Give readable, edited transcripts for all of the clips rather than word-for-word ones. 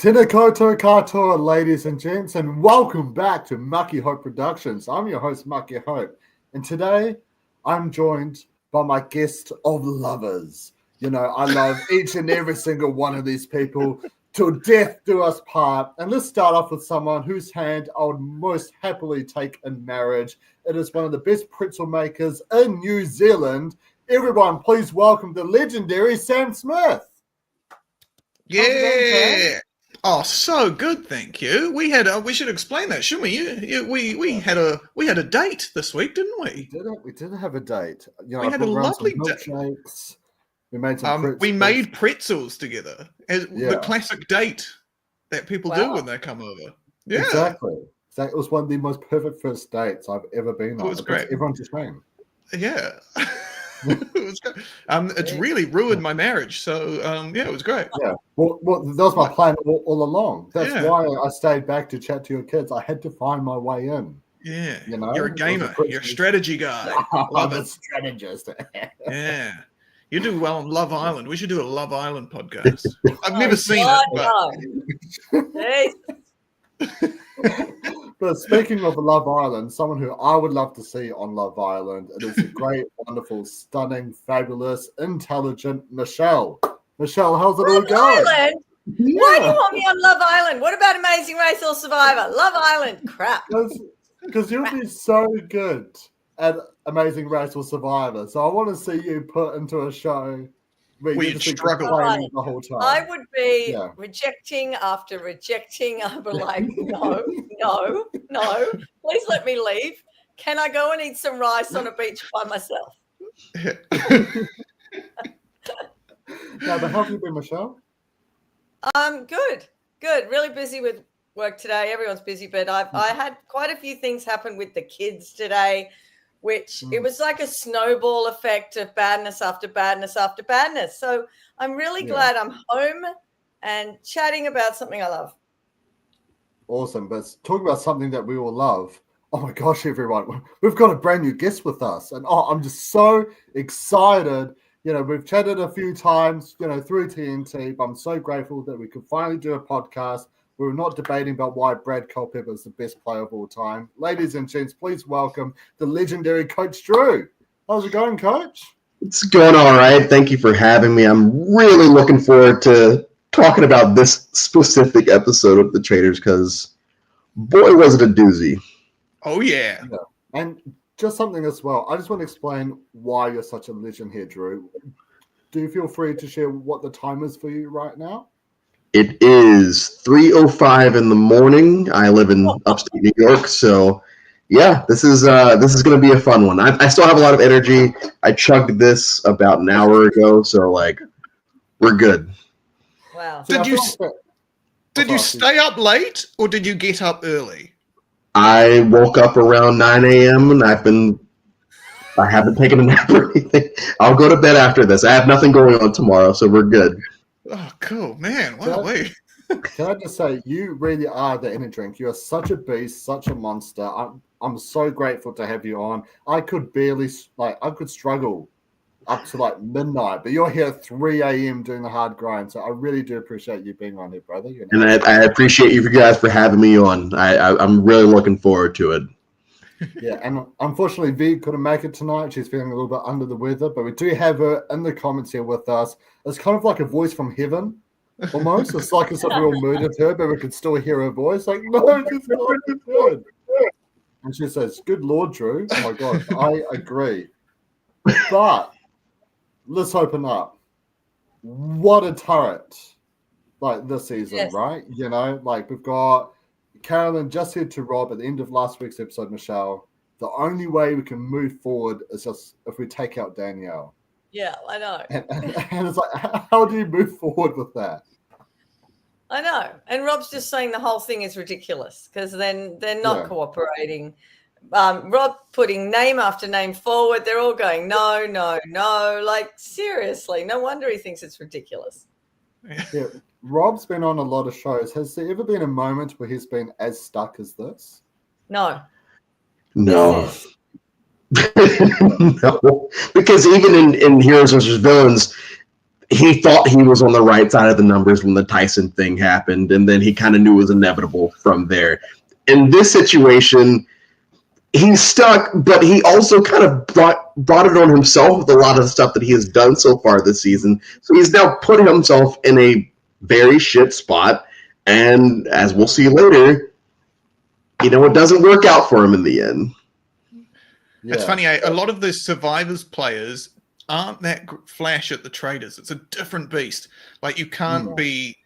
Tēnā koutou katoa, ladies and gents, and welcome back to Mucky Hope Productions. I'm your host, Mucky Hope, and today I'm joined by my guest of lovers. You know, I love each and every single one of these people. Till death do us part. And let's start off with someone whose hand I would most happily take in marriage. It is one of the best pretzel makers in New Zealand. Everyone, please welcome the legendary Sam Smith. Yeah. Oh, so good, thank you. We should explain that, shouldn't we? We had a date this week, didn't we? We did have a date. You know, we had a lovely milkshakes. We made some pretzels. We made pretzels together. The classic date that people do when they come over. Yeah. Exactly. It was one of the most perfect first dates I've ever been on. It was great. Everyone's just saying. Yeah. It was great. It's really ruined my marriage. So, it was great. Yeah. Well, that was my plan all along. That's why I stayed back to chat to your kids. I had to find my way in. Yeah. You know? You're a gamer. You're a strategy guy. Love it. Strategist. Yeah. You do well on Love Island. We should do a Love Island podcast. I've never seen it. But speaking of Love Island, someone who I would love to see on Love Island, it is the great, wonderful, stunning, fabulous, intelligent Michelle. Michelle, how's it all going? Island? Yeah. Why do you want me on Love Island? What about Amazing Race or Survivor? Love Island, crap. Because you'll be so good at Amazing Race or Survivor. So I want to see you put into a show where you struggle the whole time. I would be rejecting after rejecting. I'd be like, no. Please let me leave. Can I go and eat some rice on a beach by myself? No, but how have you been, Michelle? Good. Really busy with work today. Everyone's busy, but I had quite a few things happen with the kids today, which it was like a snowball effect of badness after badness after badness. So I'm really glad I'm home and chatting about something I love. Awesome. But talking about something that we all love. Oh my gosh, everyone. We've got a brand new guest with us. And I'm just so excited. You know, we've chatted a few times, through TNT, but I'm so grateful that we could finally do a podcast. We were not debating about why Brad Culpepper is the best player of all time. Ladies and gents, please welcome the legendary Coach Drew. How's it going, Coach? It's going all right. Thank you for having me. I'm really looking forward to talking about this specific episode of the Traitors because, boy, was it a doozy. Oh, yeah. And just something as well. I just want to explain why you're such a legend here, Drew. Do you feel free to share what the time is for you right now? It is 3:05 in the morning. I live in upstate New York, so this is going to be a fun one. I still have a lot of energy. I chugged this about an hour ago, so we're good. Wow. Did you stay up late or did you get up early? I woke up around 9 a.m. and I haven't taken a nap or anything. I'll go to bed after this. I have nothing going on tomorrow, so we're good. Oh, cool, man. Wow, wait. Can I just say, you really are the energy drink. You are such a beast, such a monster. I'm so grateful to have you on. I could barely, I could struggle up to midnight, but you're here at 3 a.m. doing the hard grind. So I really do appreciate you being on here, brother. And I appreciate you guys for having me on. I'm really looking forward to it. Yeah, and unfortunately, V couldn't make it tonight. She's feeling a little bit under the weather, but we do have her in the comments here with us. It's kind of like a voice from heaven, almost. It's like as if we all murdered her, but we could still hear her voice. Like, no, this is not good. And she says, "Good Lord, Drew." Oh my God, I agree. But let's open up. What a turret! This season, right? We've got Carolyn just said to Rob at the end of last week's episode, Michelle, the only way we can move forward is just if we take out Danielle. Yeah, I know. And it's like, how do you move forward with that? I know. And Rob's just saying the whole thing is ridiculous because then they're not cooperating. Rob putting name after name forward. They're all going, no. Seriously, no wonder he thinks it's ridiculous. Yeah. Rob's been on a lot of shows. Has there ever been a moment where he's been as stuck as this? No. No, because even in Heroes vs. Villains, he thought he was on the right side of the numbers when the Tyson thing happened, and then he kind of knew it was inevitable from there. In this situation, he's stuck, but he also kind of brought it on himself with a lot of the stuff that he has done so far this season. So he's now putting himself in a very shit spot, and as we'll see later, it doesn't work out for him in the end. Yeah. It's funny, a lot of the Survivors players aren't that flash at the Traitors. It's a different beast. Like you can't be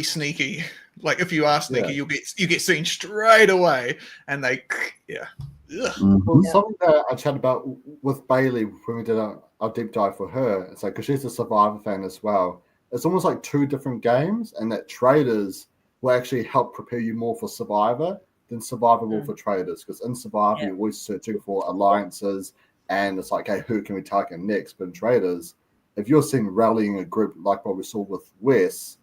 sneaky. Like if you are sneaky, you get seen straight away, and they Well, something that I chatted about with Bailey when we did our deep dive for her, it's like because she's a Survivor fan as well. It's almost like two different games, and that Traitors will actually help prepare you more for Survivor than Survivor will for Traitors. Because in Survivor, you're always searching for alliances. And it's like, hey, who can we target next? But in Traitors, if you're seeing rallying a group like what we saw with Wes,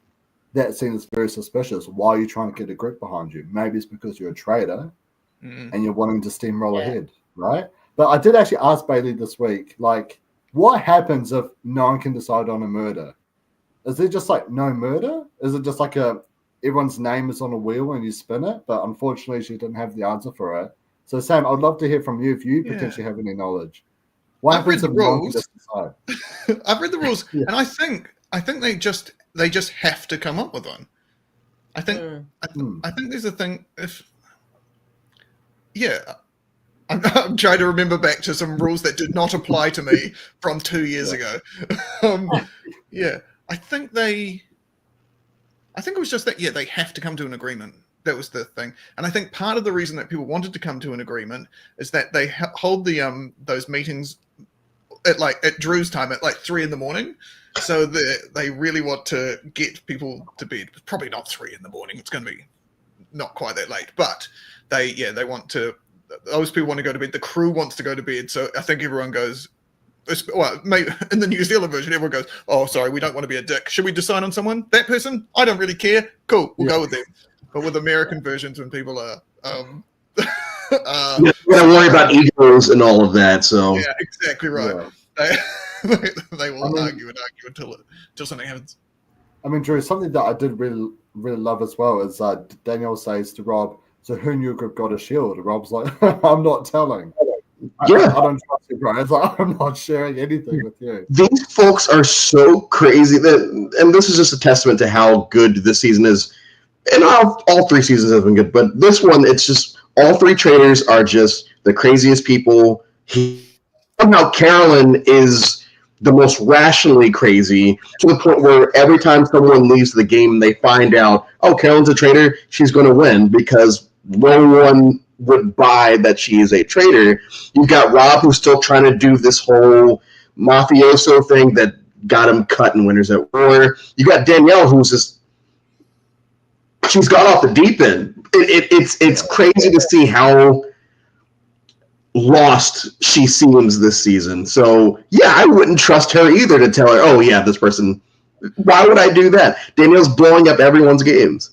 that seems very suspicious. Why are you trying to get a group behind you? Maybe it's because you're a traitor and you're wanting to steamroll ahead, right? But I did actually ask Bailey this week, like, what happens if no one can decide on a murder? Is there just like no murder? Is it just like everyone's name is on a wheel and you spin it? But unfortunately, she didn't have the answer for it. So, Sam, I'd love to hear from you if you potentially have any knowledge. What happens if no one can just decide? I've read the rules, and I think they just have to come up with one. I think there's a thing. I'm trying to remember back to some rules that did not apply to me from 2 years ago. I think it was just that. Yeah, they have to come to an agreement. That was the thing, and I think part of the reason that people wanted to come to an agreement is that they hold the those meetings at Drew's time at 3 a.m. So they really want to get people to bed. Probably not 3 a.m. It's going to be not quite that late, but they want to. Those people want to go to bed. The crew wants to go to bed. So I think everyone goes. Well, maybe in the New Zealand version, everyone goes, "Oh, sorry, we don't want to be a dick. Should we decide on someone? That person? I don't really care. Cool, we'll go with them." But with American versions, when people are, you gotta worry about egos and all of that. So yeah, exactly right. Yeah. They will argue until something happens. I mean, Drew, something that I did really, really love as well is Danielle says to Rob, "So who in your group got a shield?" And Rob's like, "I'm not telling." I don't trust you, bro. It's like, I'm not sharing anything with you. These folks are so crazy and this is just a testament to how good this season is. And all 3 seasons have been good, but this one, it's just all 3 traitors are just the craziest people. Somehow Carolyn is the most rationally crazy to the point where every time someone leaves the game, they find out, oh, Carolyn's a traitor, she's going to win because no one would buy that she is a traitor. You've got Rob, who's still trying to do this whole mafioso thing that got him cut in Winners at War. You got Danielle, who's just she's gone off the deep end. It's crazy to see how lost she seems this season. So, yeah, I wouldn't trust her either to tell her, oh, yeah, this person. Why would I do that? Danielle's blowing up everyone's games.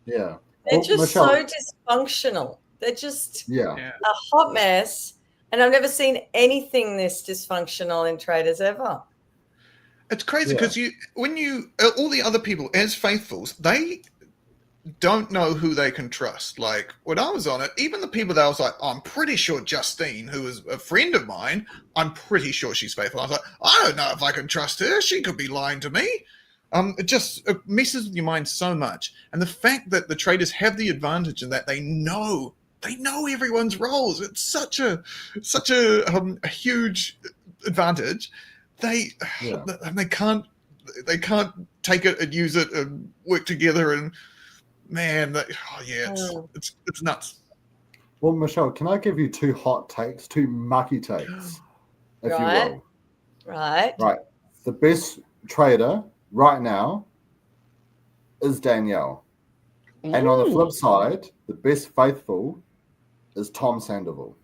Yeah. They're just so dysfunctional. They're just a hot mess. And I've never seen anything this dysfunctional in Traitors ever. It's crazy because when all the other people as faithfuls, they don't know who they can trust. Like when I was on it, even the people that I was like, oh, I'm pretty sure Justine, who is a friend of mine, I'm pretty sure she's faithful. I was like, I don't know if I can trust her. She could be lying to me. It messes with your mind so much. And the fact that the Traitors have the advantage in that they know everyone's roles. It's such a huge advantage. They can't take it and use it and work together and man, it's nuts. Well, Michelle, can I give you 2 hot takes, 2 mucky takes, if you will? Right. The best traitor right now is Danielle. Ooh. And on the flip side, the best faithful is Tom Sandoval.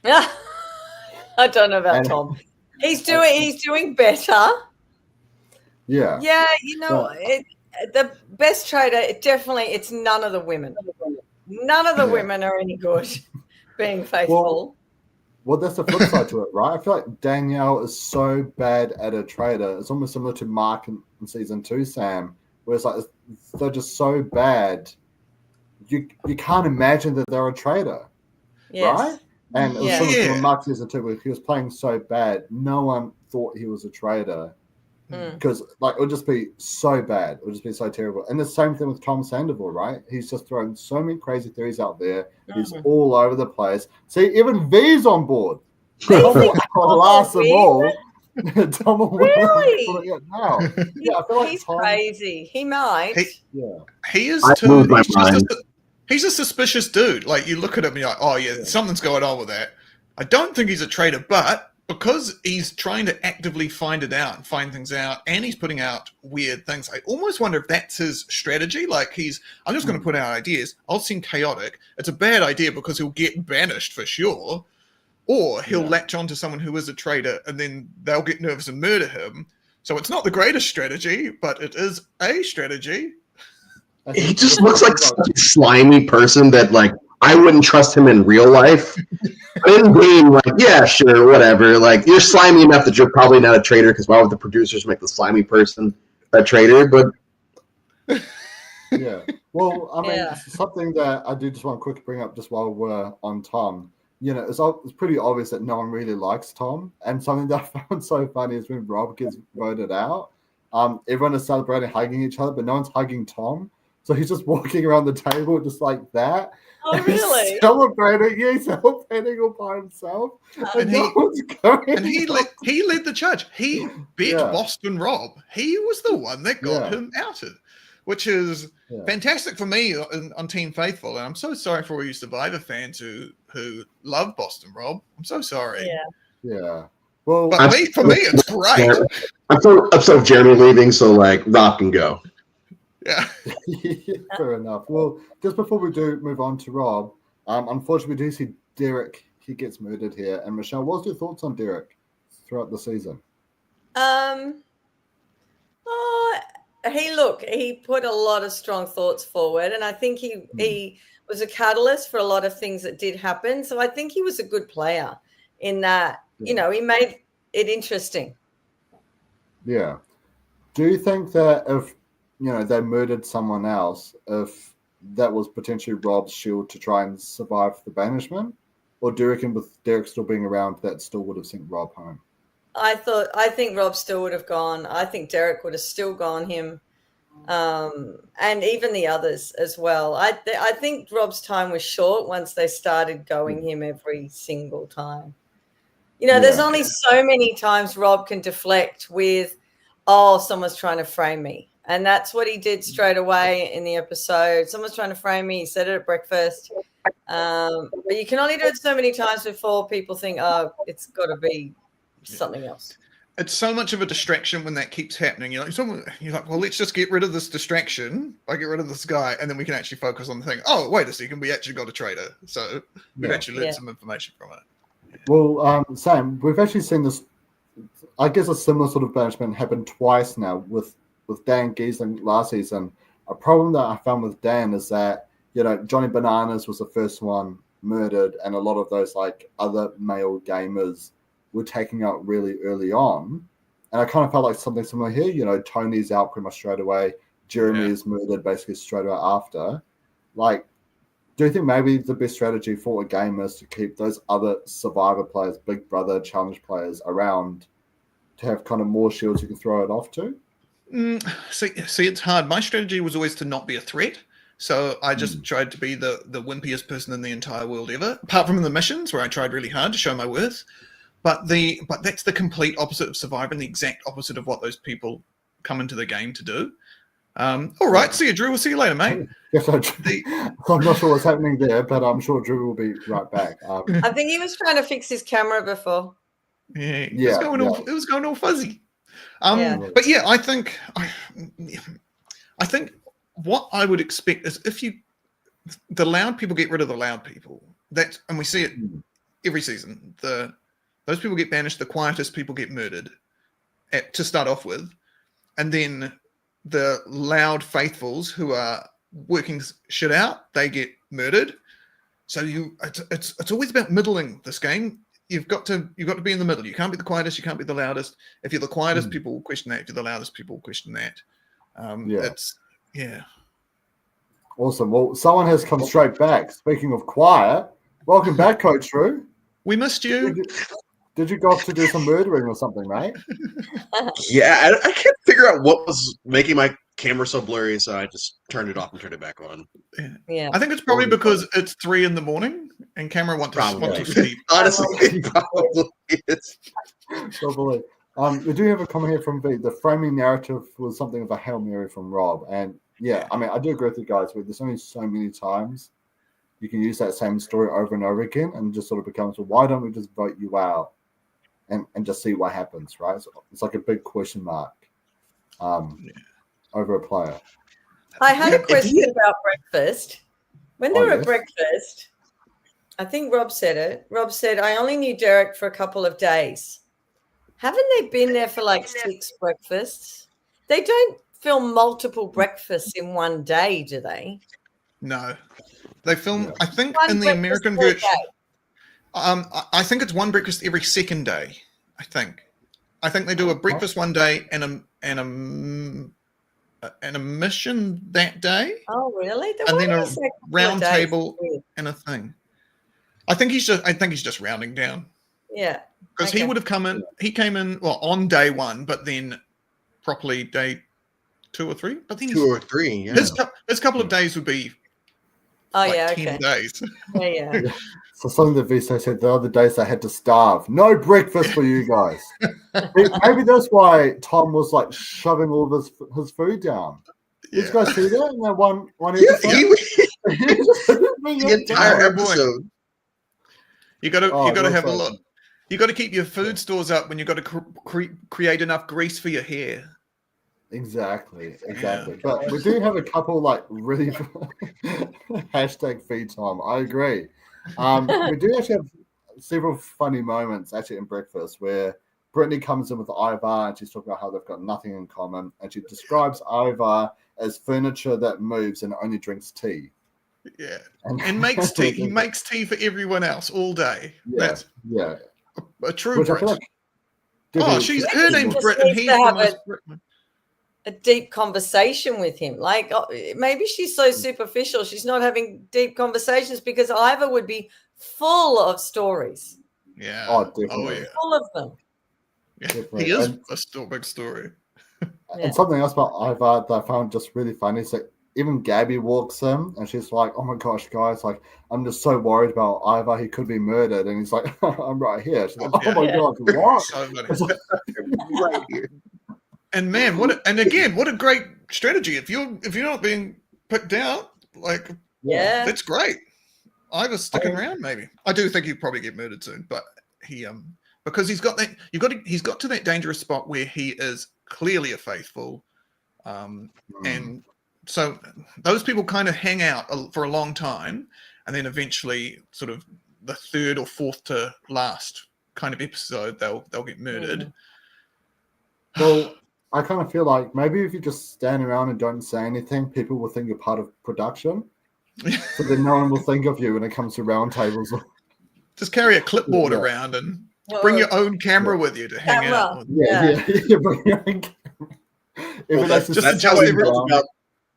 I don't know about Tom. He's doing better. Yeah. Yeah, the best traitor, it's none of the women. None of the women are any good being faithful. Well, that's the flip side to it, right? I feel like Danielle is so bad at a traitor. It's almost similar to Mark in season 2, Sam, where it's like they're just so bad. You can't imagine that they're a traitor, right? Yes. And it was Yeah. similar to Mark season 2, where he was playing so bad, no one thought he was a traitor. Because like it would just be so bad, it would just be so terrible. And the same thing with Tom Sandoval, right? He's just throwing so many crazy theories out there. He's all over the place. See, even V's on board. Tom will last them all. Tom will Really? now. Yeah, I feel like He's Tom, crazy. He might. He is I too. lose my mind. He's a suspicious dude. Like you look at him, and you're like, oh yeah, something's going on with that. I don't think he's a traitor, but because he's trying to actively find it out and find things out, and he's putting out weird things, I almost wonder if that's his strategy. Like I'm just going to put out ideas. I'll seem chaotic. It's a bad idea because he'll get banished for sure, or he'll latch on to someone who is a traitor, and then they'll get nervous and murder him. So it's not the greatest strategy, but it is a strategy. He just looks like such a slimy person that, like, I wouldn't trust him in real life. In game, like, yeah, sure, whatever. Like, you're slimy enough that you're probably not a traitor, because why would the producers make the slimy person a traitor? But yeah. Well, I mean, something that I do just want to quickly bring up just while we're on Tom. You know, it's pretty obvious that no one really likes Tom. And something that I found so funny is when Rob gets voted out, everyone is celebrating, hugging each other, but no one's hugging Tom. So he's just walking around the table just like that. Oh, really? He's celebrating all by himself. And no one's going. And he led the charge. He beat Boston Rob. He was the one that got him outed, which is fantastic for me on Team Faithful. And I'm so sorry for all you Survivor fans who love Boston Rob. I'm so sorry. Yeah. Well, but for me, it's great. I'm so upset with Jeremy leaving, so like Rob can go. Yeah. Fair enough. Well, just before we do move on to Rob, unfortunately, we do see Derek. He gets murdered here. And Michelle, what's your thoughts on Derek throughout the season? He put a lot of strong thoughts forward, and I think he was a catalyst for a lot of things that did happen. So I think he was a good player in that, he made it interesting. Yeah. Do you think that if they murdered someone else, if that was potentially Rob's shield to try and survive the banishment? Or do you reckon with Derek still being around, that still would have sent Rob home? I think Rob still would have gone. I think Derek would have still gone him. And even the others as well. I think Rob's time was short once they started going him every single time. There's only so many times Rob can deflect with, someone's trying to frame me. And that's what he did straight away in the episode. Someone's trying to frame me. He said it at breakfast. But you can only do it so many times before people think, it's got to be something else. It's so much of a distraction when that keeps happening. You're like, well, let's just get rid of this distraction. I get rid of this guy, and then we can actually focus on the thing. Oh, wait a second, we actually got a traitor. So we've actually learned some information from it. Yeah. Well, Sam, we've actually seen this, I guess a similar sort of banishment happen twice now with Dan Giesling last season. A problem that I found with Dan is that, Johnny Bananas was the first one murdered, and a lot of those like other male gamers were taking out really early on. And I kind of felt like something similar here. Tony's out pretty much straight away. Jeremy is murdered basically straight away after. Like, do you think maybe the best strategy for a game is to keep those other Survivor players, Big Brother challenge players around to have kind of more shields you can throw it off to? See, it's hard. My strategy was always to not be a threat. So I just tried to be the wimpiest person in the entire world ever, apart from the missions where I tried really hard to show my worth. But that's the complete opposite of Survivor and the exact opposite of what those people come into the game to do. All right, see you, Drew. We'll see you later, mate. Yes, I'm not sure what's happening there, but I'm sure Drew will be right back. I think he was trying to fix his camera before. It was going all fuzzy. But yeah, I think what I would expect is if the loud people get rid of the loud people. And we see it every season. Those people get banished. The quietest people get murdered to start off with, and then the loud faithfuls who are working shit out, they get murdered. So it's always about middling this game. you've got to be in the middle. You can't be the quietest. You can't be the loudest. If you're the quietest, people will question that. If you're the loudest, people will question that. Awesome. Well, someone has come straight back. Speaking of quiet, welcome back, Coach Drew. We missed you. Did you go off to do some murdering or something, mate? Yeah, I can't figure out what was making my camera so blurry, so I just turned it off and turned it back on. Yeah. I think it's probably because it's 3 a.m. and camera want to sleep. Honestly, it probably is. Probably. We do have a comment here from V. The framing narrative was something of a Hail Mary from Rob. And yeah, I mean, I do agree with you guys. There's only so many times you can use that same story over and over again, and just sort of becomes, well, why don't we just vote you out and just see what happens, right? So it's like a big question mark over a player. I had a question about breakfast. When they were at breakfast, I think Rob said it. Rob said, I only knew Derek for a couple of days. Haven't they been there for like 6 breakfasts? They don't film multiple breakfasts in one day, do they? No. They film, I think, One in the American version. I think it's one breakfast every second day. I think they do a breakfast one day and a mission that day. Oh, really? And then a round table and a thing. I think he's just rounding down. Yeah. Because he would have come in. He came in on day 1, but then properly day 2 or 3. But then 2 or 3. Yeah. His couple of days would be. 10 days. Yeah. So something that Visa said the other days they had to starve. No breakfast for you guys. Maybe that's why Tom was like shoving all of his food down. Did you guys see that in that one episode? The entire episode. You got to have a lot. You got to keep your food stores up when you got to create enough grease for your hair. Exactly. But we do have a couple like really hashtag feed time. I agree. We do actually have several funny moments actually in breakfast where Brittany comes in with Ivar and she's talking about how they've got nothing in common, and she describes Ivar as furniture that moves and only drinks tea. Yeah, and makes tea. He makes tea for everyone else all day. Yeah, that's a true Which Brit. Her name's just Brit, and needs he's to the have most Brit. a deep conversation with him. Like maybe she's so superficial, she's not having deep conversations, because Ivar would be full of stories. Yeah. Oh, definitely. Full of them. Yeah. Definitely. He is a big story. And something else about Ivar that I found just really funny is that even Gabby walks in and she's like, oh my gosh, guys, like, I'm just so worried about Ivar. He could be murdered. And he's like, I'm right here. She's like, oh my God, what? So funny. Right here. And man, what a great strategy. If you're not being picked out, like, that's great. Ivar's sticking around, maybe. I do think he'll probably get murdered soon, but he because he's got that he's got to that dangerous spot where he is clearly a faithful. And so those people kind of hang out for a long time, and then eventually, sort of the 3rd or 4th to last kind of episode, they'll get murdered. Well, I kind of feel like maybe if you just stand around and don't say anything, people will think you're part of production. So then no one will think of you when it comes to round tables. Just carry a clipboard around and bring your own camera with you to hang out. Bring your own camera.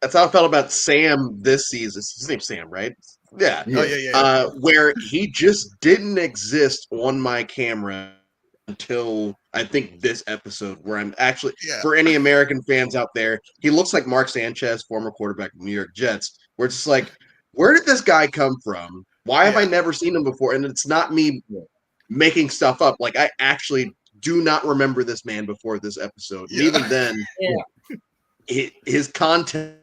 That's how I felt about Sam this season. His name's Sam, right? Yeah. Yeah. Where he just didn't exist on my camera until I think this episode, where I'm actually, for any American fans out there, he looks like Mark Sanchez, former quarterback of the New York Jets, where it's like, where did this guy come from? Why have I never seen him before? And it's not me making stuff up. Like, I actually do not remember this man before this episode. And even then, his content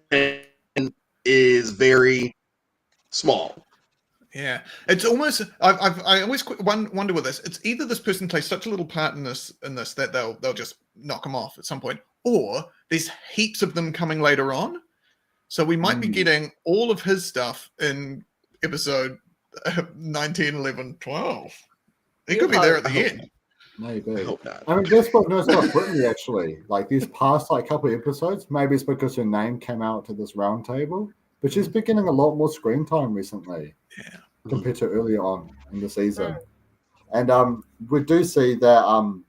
is very small. Yeah, it's almost. I always wonder with this. It's either this person plays such a little part in this that they'll just knock him off at some point, or there's heaps of them coming later on. So we might be getting all of his stuff in episode 19, 11, 12. He could be there at the end. Maybe. I hope not. I mean, that's what knows about Brittany, actually. Like, these past, like, couple of episodes, maybe it's because her name came out to this round table, but she's been getting a lot more screen time recently compared to earlier on in the season. And we do see that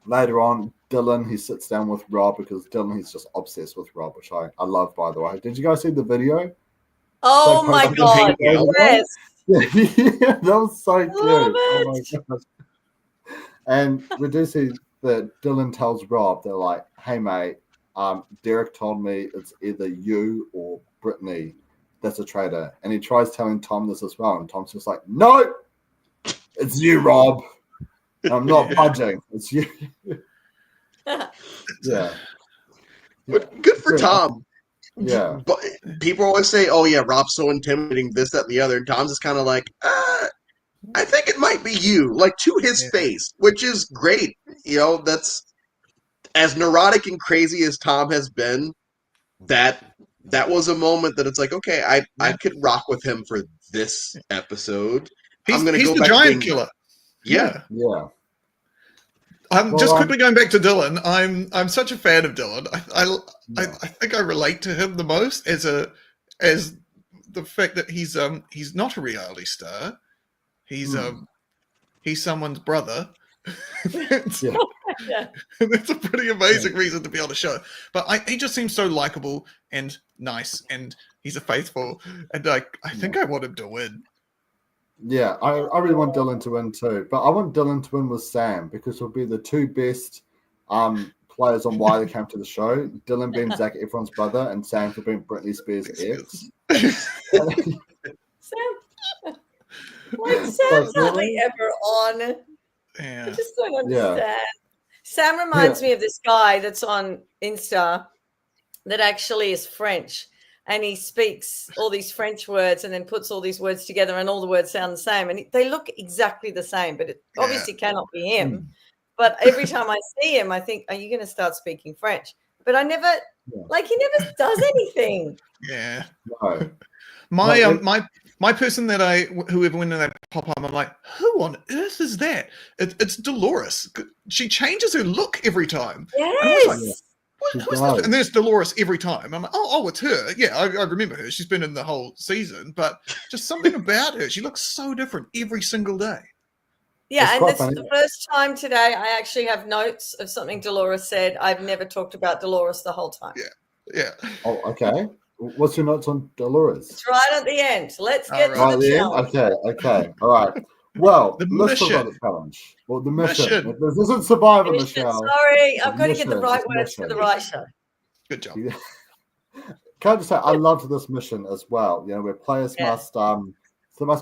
later on, Dylan, he sits down with Rob because Dylan, he's just obsessed with Rob, which I love, by the way. Did you guys see the video? Oh So my posted God. the video. Yes. Yeah, that was so cute. Love Oh my it. gosh. And we do see that Dylan tells Rob, they're like, hey, mate, Derek told me it's either you or Brittany that's a traitor. And he tries telling Tom this as well. And Tom's just like, no, it's you, Rob. I'm not budging. It's you. Yeah. But good for Yeah. Tom. Yeah. But people always say, "Oh yeah, Rob's so intimidating, this, that, and the other." And Tom's just kind of like, "I think it might be you," like to his face, which is great. You know, that's as neurotic and crazy as Tom has been. That was a moment that it's like, okay, I could rock with him for this episode. He's I'm gonna the go back giant and, killer. Yeah. Yeah. Just quickly going back to Dylan. I'm such a fan of Dylan. I think I relate to him the most as the fact that he's not a reality star. He's someone's brother. It's a pretty amazing reason to be on a show. But he just seems so likable and nice, and he's a faithful, and I think I want him to win. Yeah, I really want Dylan to win too, but I want Dylan to win with Sam because it'll be the two best players on why they came to the show. Dylan being Zac Efron's brother and Sam for being Britney Spears' ex. Sam, like Sam's hardly ever on. Yeah. I just don't understand. Sam reminds me of this guy that's on Insta that actually is French. And he speaks all these French words and then puts all these words together and all the words sound the same. And they look exactly the same, but it obviously cannot be him. But every time I see him, I think, are you going to start speaking French? But I never, like, he never does anything. Yeah. No. My person that whoever when they pop up, I'm like, who on earth is that? It's Dolores. She changes her look every time. Yes. Who's this? And there's Dolores every time. I'm like, oh, it's her. Yeah, I remember her. She's been in the whole season, but just something about her. She looks so different every single day. Yeah, and it's the first time today I actually have notes of something Dolores said. I've never talked about Dolores the whole time. Yeah. Oh, okay. What's your notes on Dolores? It's right at the end. Let's get to the challenge. Okay. All right. Well, let's talk mission. about the challenge. Well, the mission. This isn't Survivor, Michelle. Sorry, I've got to get the right words for the right show. Good job. Can I just say, I loved this mission as well. You know, where players must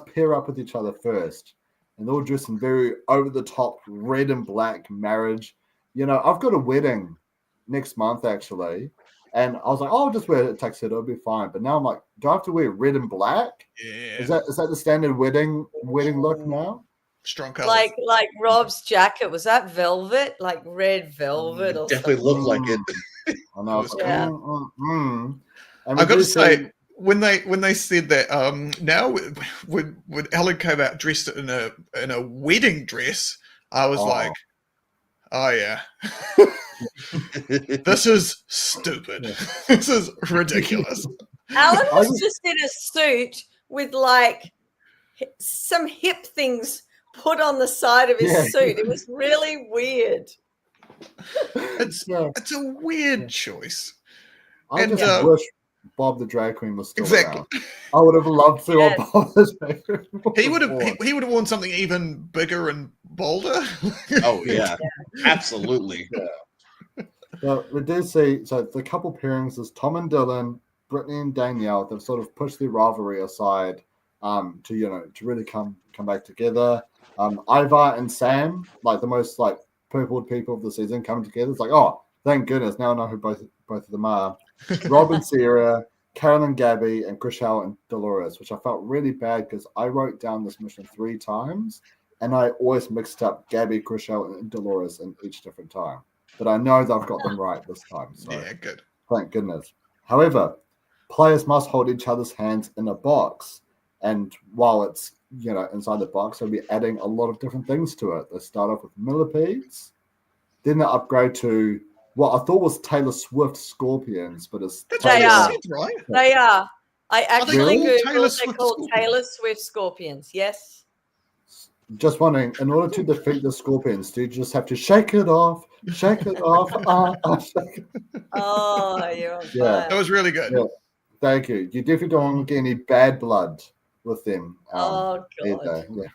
pair up with each other first, and they're all dressed in very over-the-top red and black marriage. You know, I've got a wedding next month actually, and I was like, oh, I'll just wear a tuxedo, it'll be fine. But now I'm like, do I have to wear red and black? Yeah. Is that the standard wedding look now? Strong colors. Like Rob's jacket, was that velvet? Like red velvet or definitely something? looked like it. And I was like, And I've got to say, when they said that, now when Ellen came out dressed in a wedding dress, I was like, oh yeah, this is stupid. This is ridiculous. Alan was just in a suit with like some hip things put on the side of his suit. It was really weird. It's a weird choice. I just wish Bob the Drag Queen was still around. I would have loved to on Bob the Drag Queen. He would have worn something even bigger and bolder. Oh yeah. Absolutely. Yeah. So we do see the couple pairings is Tom and Dylan, Brittany and Danielle. They've sort of pushed their rivalry aside to really come back together. Ivar and Sam, like the most like purpled people of the season, coming together. It's like, oh, thank goodness. Now I know who both of them are. Rob and Sarah, Karen and Gabby, and Chriselle and Dolores, which I felt really bad because I wrote down this mission 3 times and I always mixed up Gabby, Chriselle, and Dolores in each different time. But I know that I've got them right this time. So yeah, good. Thank goodness. However, players must hold each other's hands in a box. And while it's, inside the box, they'll be adding a lot of different things to it. They start off with millipedes. Then they upgrade to what I thought was Taylor Swift scorpions, but it's They are. Right? They are. I actually Really? Googled they're called Taylor Swift scorpions. Yes. Just wondering, in order to defeat the scorpions, do you just have to shake it off, shake it off? Shake it. Oh, you're on Yeah. That fire. was really good. Yeah. Thank you. You definitely don't want to get any bad blood with them. Oh, Either. God. Yeah.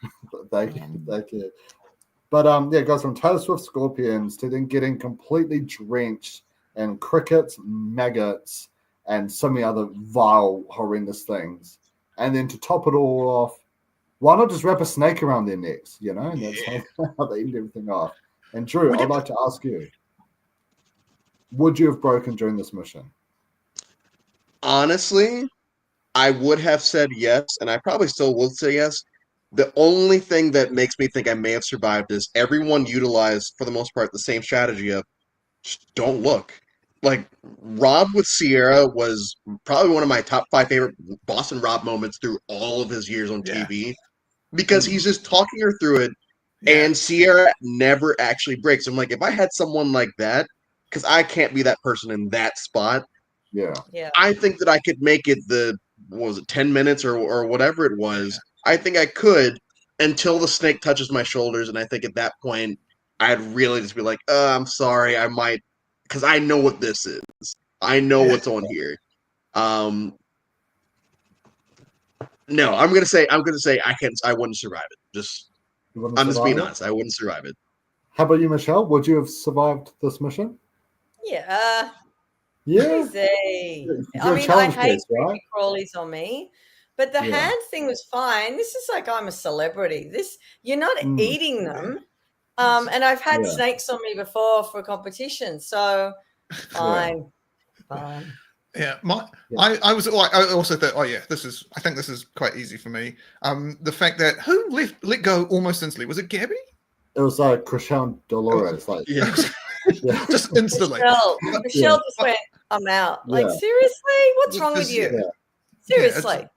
Thank you. Thank you. But yeah, guys, from Taylor Swift Scorpions to then getting completely drenched in crickets, maggots, and so many other vile, horrendous things. And then to top it all off, why not just wrap a snake around their necks, you know? And that's how they end everything off. And Drew, I'd like to ask you, would you have broken during this mission? Honestly, I would have said yes, and I probably still will say yes. The only thing that makes me think I may have survived is everyone utilized, for the most part, the same strategy of just don't look. Like, Rob with Sierra was probably one of my top 5 favorite Boston Rob moments through all of his years on TV because he's just talking her through it, and Sierra never actually breaks. I'm like, if I had someone like that, because I can't be that person in that spot, Yeah. I think that I could make it what was it, 10 minutes or whatever it was. I think I could until the snake touches my shoulders, and I think at that point, I'd really just be like, I'm sorry, I might, because I know what this is. I know what's on here. No, I'm gonna say I wouldn't survive it. I'm just being honest. I wouldn't survive it. How about you, Michelle? Would you have survived this mission? Yeah. Yeah. Easy. You're I a mean, I challenge hate case, right? creepy crawlies on me, but the hand thing was fine. This is like I'm a celebrity. You're not eating them. And I've had snakes on me before for competition, so fine. Yeah, I also thought, I think this is quite easy for me. The fact that who let go almost instantly, was it Gabby? It was like Chriselle Dolores, just instantly. Michelle just went, I'm out. Like, seriously? What's wrong with you? Seriously.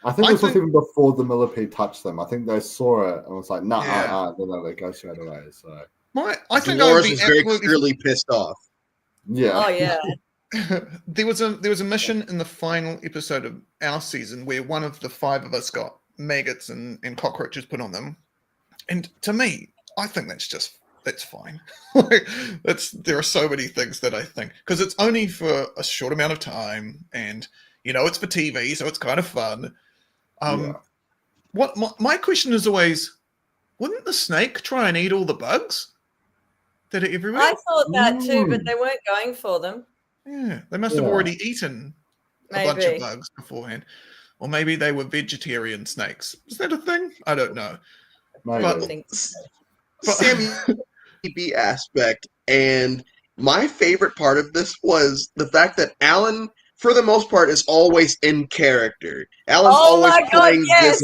I think this was even before the millipede touched them. I think they saw it and was like, nah, then they go straight away. So I think Dolores was very clearly pissed off. Yeah. Oh yeah. There was a mission in the final episode of our season where one of the 5 of us got maggots and cockroaches put on them, and to me, I think that's fine. There are so many things that I think, because it's only for a short amount of time, and it's for TV, so it's kind of fun. My question is always, wouldn't the snake try and eat all the bugs that are everywhere? I thought that too, but they weren't going for them. Yeah, they must have already eaten a bunch of bugs beforehand. Or maybe they were vegetarian snakes. Is that a thing? I don't know. Maybe. Sammy B aspect, and my favorite part of this was the fact that Alan, for the most part, is always in character. Alan's always playing this,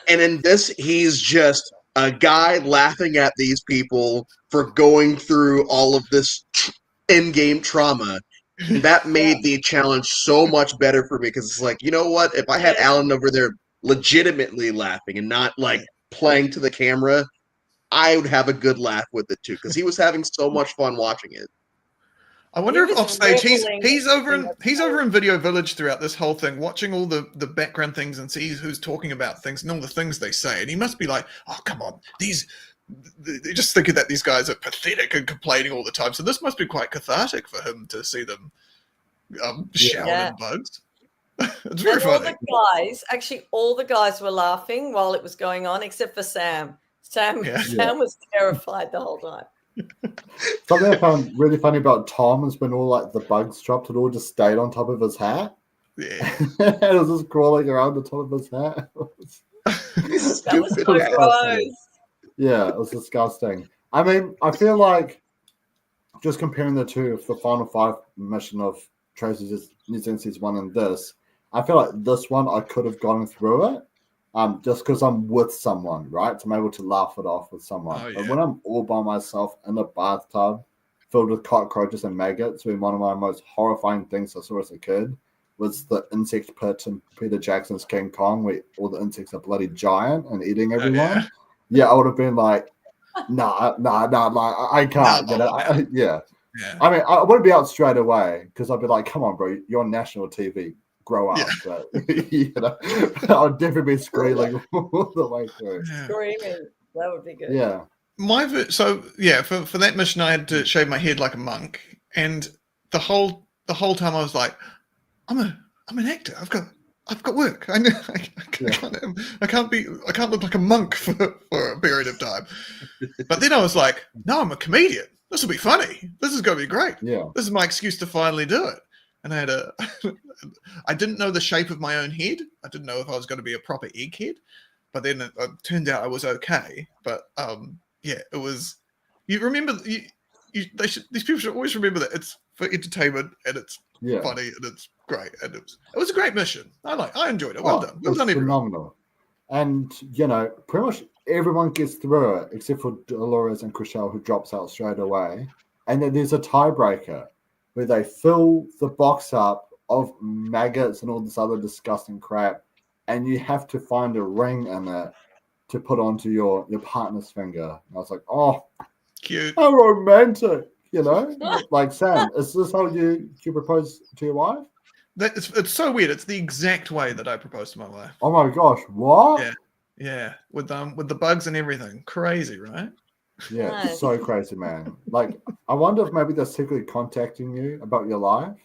and in this, he's just a guy laughing at these people for going through all of this in-game trauma. That made the challenge so much better for me, because it's like, you know what? If I had Alan over there legitimately laughing and not like playing to the camera, I would have a good laugh with it too, because he was having so much fun watching it. I wonder if offstage he's over in Video Village throughout this whole thing, watching all the background things and sees who's talking about things and all the things they say, and he must be like, oh come on, they just thinking that these guys are pathetic and complaining all the time. So this must be quite cathartic for him to see them shower in bugs. It's very funny. All the guys were laughing while it was going on, except for Sam. Sam was terrified the whole time. Something I found really funny about Tom is when all like the bugs dropped, it all just stayed on top of his hat. Yeah. And it was just crawling around the top of his hat. That was so gross. Yeah, it was disgusting. I mean, I feel like just comparing the two of the final 5 mission of Traitors NZ S1 and this, I feel like this one I could have gone through it. Just because I'm with someone, right? So I'm able to laugh it off with someone. But when I'm all by myself in a bathtub filled with cockroaches and maggots, one of my most horrifying things I saw as a kid was the insect pit in Peter Jackson's King Kong, where all the insects are bloody giant and eating everyone. I would have been like, nah, like, I can't. Yeah. I mean, I wouldn't be out straight away, because I'd be like, come on, bro, you're on national TV. Grow up, but I'll definitely be squealing all the way through. Screaming. That would be good. Yeah. For that mission, I had to shave my head like a monk, and the whole time I was like, I'm an actor. I've got work. I can't look like a monk for a period of time. But then I was like, no, I'm a comedian. This will be funny. This is going to be great. Yeah. This is my excuse to finally do it. And I didn't know the shape of my own head. I didn't know if I was going to be a proper egghead. But then it turned out I was okay. But it was. You remember these people should always remember that it's for entertainment and it's funny and it's great, and it was a great mission. I enjoyed it. Well done. Well done, everyone. Phenomenal. And pretty much everyone gets through it except for Dolores and Chriselle, who drops out straight away. And then there's a tiebreaker where they fill the box up of maggots and all this other disgusting crap, and you have to find a ring in it to put onto your partner's finger. And I was like, oh, cute. How romantic, Like, Sam, is this how you propose to your wife? It's so weird. It's the exact way that I proposed to my wife. Oh my gosh, what? Yeah, with the bugs and everything. Crazy, right? Yeah, Nice. so crazy, man. Like, I wonder if maybe they're secretly contacting you about your life.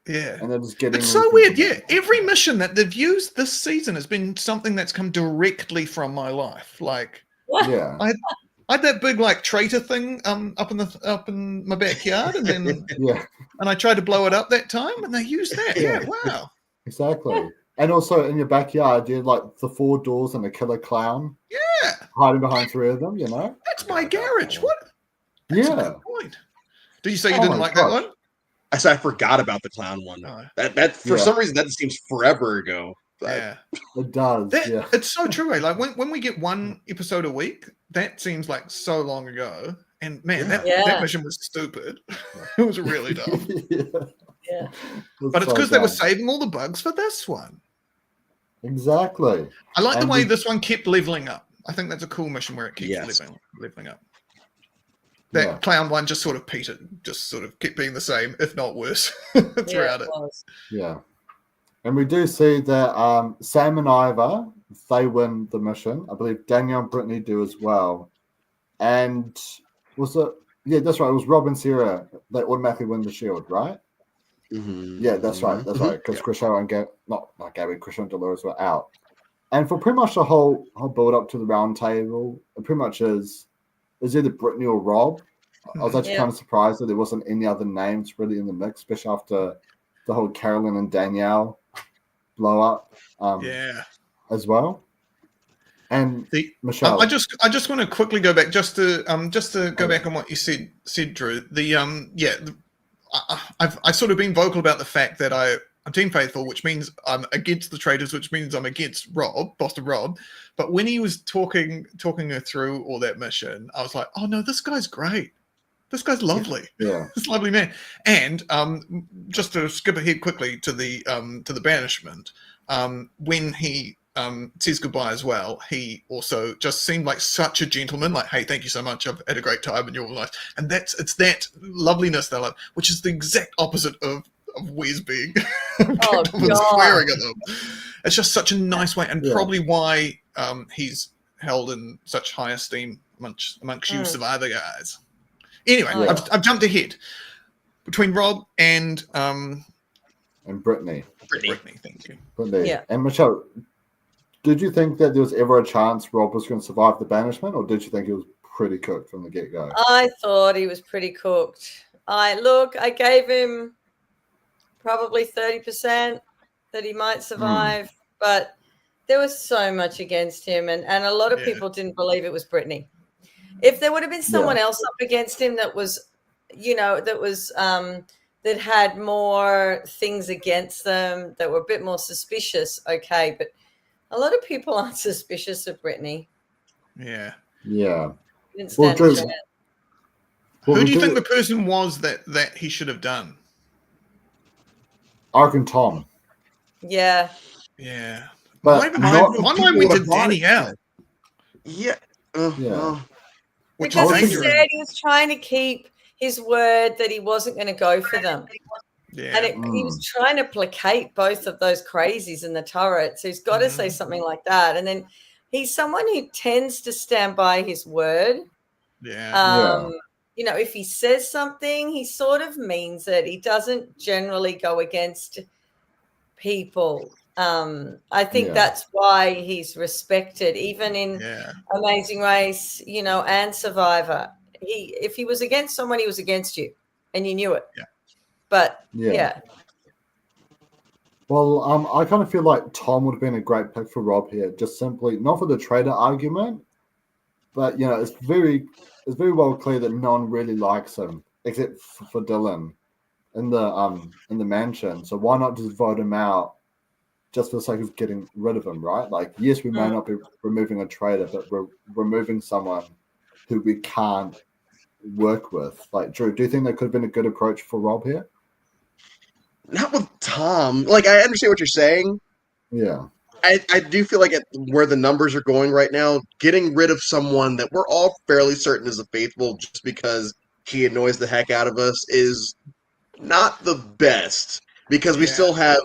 Yeah. And they're just getting. It's so weird. Yeah, every mission that they've used this season has been something that's come directly from my life. Like, Yeah. I had that big like traitor thing up in my backyard, and then and I tried to blow it up that time, and they used that. Yeah, wow. Exactly. And also in your backyard, you had like the 4 doors and a killer clown. Yeah. Hiding behind 3 of them, That's my garage. What? That's a good point. Did you say you didn't like that one? I said I forgot about the clown one. Oh. That for some reason that seems forever ago. Yeah. It does. It's so true. Like when we get 1 episode a week, that seems like so long ago. And man, that mission was stupid. It was really dumb. Yeah. But it's because they were saving all the bugs for this one. Exactly. I like the way this one kept leveling up. I think that's a cool mission where it keeps leveling up. That clown one just sort of petered, just sort of kept being the same, if not worse, throughout it. Yeah. And we do see that Sam and Ivor, they win the mission. I believe Danielle and Brittany do as well. And was it? Yeah, that's right. It was Rob and Sarah that automatically win the shield, right? Mm-hmm. Yeah, that's right. That's right. Because Chriselle and not Gabby, Chriselle and Dolores were out. And for pretty much the whole build up to the round table, it pretty much is either Brittany or Rob. I was actually kind of surprised that there wasn't any other names really in the mix, especially after the whole Carolyn and Danielle blow up. As well. And Michelle, I just want to quickly go back just to go back on what you said, Drew. I've sort of been vocal about the fact that I'm Team Faithful, which means I'm against the Traitors, which means I'm against Boston Rob. But when he was talking her through all that mission, I was like, oh no, this guy's great. This guy's lovely. Yeah. This lovely man. And just to skip ahead quickly to the banishment, when he says goodbye as well, he also just seemed like such a gentleman, like, hey, thank you so much, I've had a great time in your life. And it's that loveliness that I love, which is the exact opposite of Wes being swearing at them. It's just such a nice way, and probably why he's held in such high esteem amongst you Survivor guys. Anyway, I've jumped ahead between Rob and Brittany. Brittany, thank you. Brittany. Yeah. And Michelle, did you think that there was ever a chance Rob was going to survive the banishment, or did you think he was pretty cooked from the get-go? I thought he was pretty cooked. I gave him probably 30% that he might survive, but there was so much against him, and a lot of people didn't believe it was Brittany. If there would have been someone else up against him that was, that had more things against them, that were a bit more suspicious, okay, but a lot of people aren't suspicious of Brittany. Yeah. Yeah. Who do you think the person was that he should have done? I reckon Tom. Yeah. Yeah. But my mind went to Danielle. Yeah. Because he said he was trying to keep his word that he wasn't going to go for them. Yeah. And he was trying to placate both of those crazies in the turret. So he's got to say something like that. And then he's someone who tends to stand by his word. Yeah. You know, if he says something, he sort of means it. He doesn't generally go against people. I think that's why he's respected, even in Amazing Race, you know, and Survivor. If he was against someone, he was against you, and you knew it. Yeah. But yeah. Well, I kind of feel like Tom would have been a great pick for Rob here, just simply not for the traitor argument, but you know, it's very well clear that no one really likes him except for Dylan in the mansion. So why not just vote him out just for the sake of getting rid of him, right? Like, yes, we may not be removing a traitor, but we're removing someone who we can't work with. Like, Drew, do you think that could have been a good approach for Rob here? Not with Tom. Like, I understand what you're saying. Yeah. I do feel like where the numbers are going right now, getting rid of someone that we're all fairly certain is a faithful just because he annoys the heck out of us is not the best. Because we still have,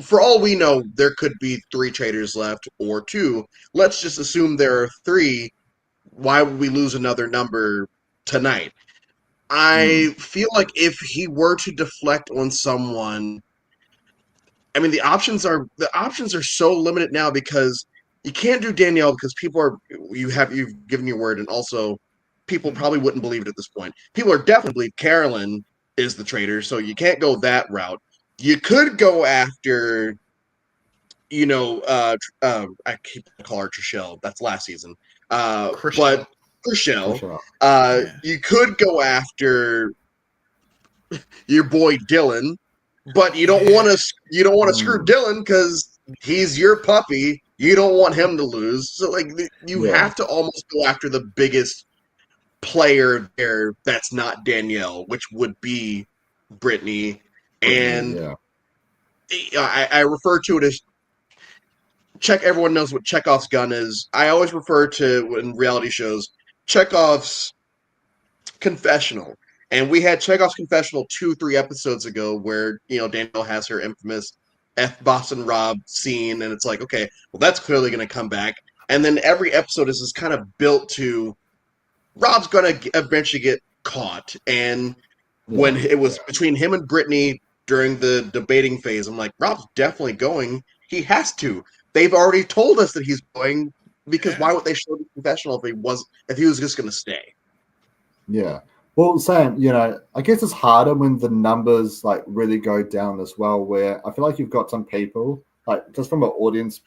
for all we know, there could be 3 traitors left or 2. Let's just assume there are 3. Why would we lose another number tonight? I feel like if he were to deflect on someone, I mean the options are so limited now because you can't do Danielle because you've given your word, and also people probably wouldn't believe it at this point. People are definitely believe Carolyn is the traitor, so you can't go that route. You could go after, you know, I keep calling her Trishelle. That's last season. But Trishelle. You could go after your boy Dylan, but you don't want to screw Dylan because he's your puppy. You don't want him to lose. So like you have to almost go after the biggest player there that's not Danielle, which would be Brittany. And I refer to it as everyone knows what Chekhov's gun is. I always refer to, in reality shows, Chekhov's confessional. And we had Chekhov's confessional 2-3 episodes ago where, you know, Danielle has her infamous F Boston Rob scene, and it's like, okay, well, that's clearly going to come back. And then every episode is just kind of built to Rob's going to eventually get caught. And when it was between him and Brittany during the debating phase, I'm like, Rob's definitely going. He has to. They've already told us that he's going, because why would they show the confessional if he was just going to stay? Yeah. Well, Sam, you know, I guess it's harder when the numbers like really go down as well, where I feel like you've got some people, like just from an audience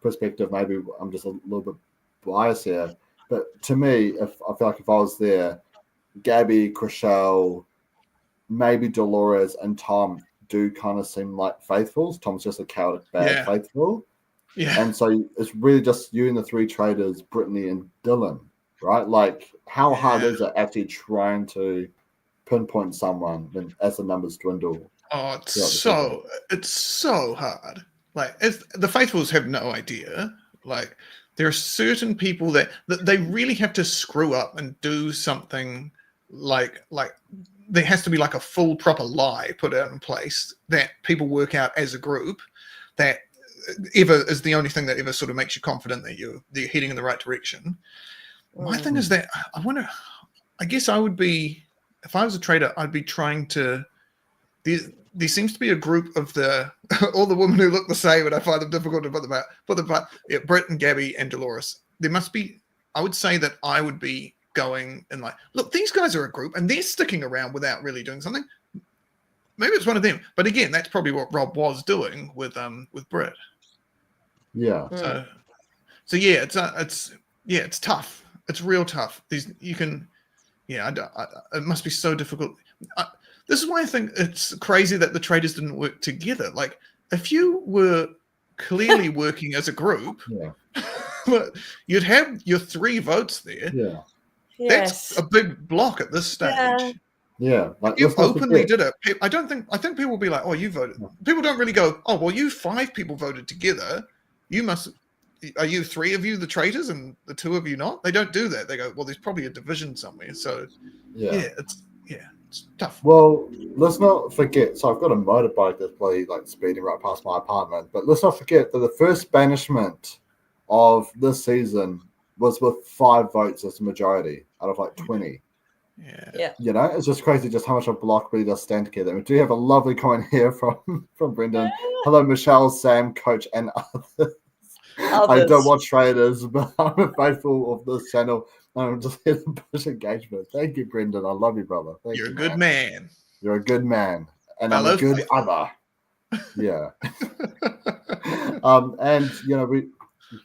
perspective, maybe I'm just a little bit biased here, but to me, I feel like if I was there, Gabby, Chriselle, maybe Dolores and Tom do kind of seem like faithfuls. Tom's just a coward, bad faithful. Yeah. And so it's really just you and the 3 traitors, Brittany and Dylan, right? Like, how hard is it actually trying to pinpoint someone as the numbers dwindle? Oh, it's so hard. Like, the faithfuls have no idea. Like, there are certain people that they really have to screw up and do something like there has to be like a full proper lie put out in place that people work out as a group that ever is the only thing that ever sort of makes you confident that you're heading in the right direction. My thing is that I guess I would be, if I was a traitor, I'd be trying to, there seems to be a group of all the women who look the same, and I find them difficult to put them apart. Yeah, Britt and Gabby and Dolores. There must be, I would say that I would be going and like, look, these guys are a group and they're sticking around without really doing something. Maybe it's one of them. But again, that's probably what Rob was doing with Britt. Yeah. So yeah, it's tough. It's real tough. It must be so difficult. This is why I think it's crazy that the traitors didn't work together. Like, if you were clearly working as a group, you'd have your 3 votes there. Yeah. That's a big block at this stage. Yeah. Like, you openly did it. I think people will be like, oh, you voted. People don't really go, oh, well, you 5 people voted together. Are you 3 of you the traitors and the 2 of you not? They don't do that. They go, well, there's probably a division somewhere. So it's tough. Well, let's not forget. So I've got a motorbike that's probably like speeding right past my apartment. But let's not forget that the first banishment of this season was with 5 votes as the majority out of like 20. Yeah. You know, it's just crazy just how much a block really does stand together. We do have a lovely comment here from Brendan. Hello, Michelle, Sam, Coach, and others. I don't watch Traitors, but I'm a faithful of this channel. I'm just here to push engagement. Thank you, Brendan. I love you, brother. Thank You're you, a good man. You're a good man. And I I'm a love good faithful. other. Yeah. And, you know,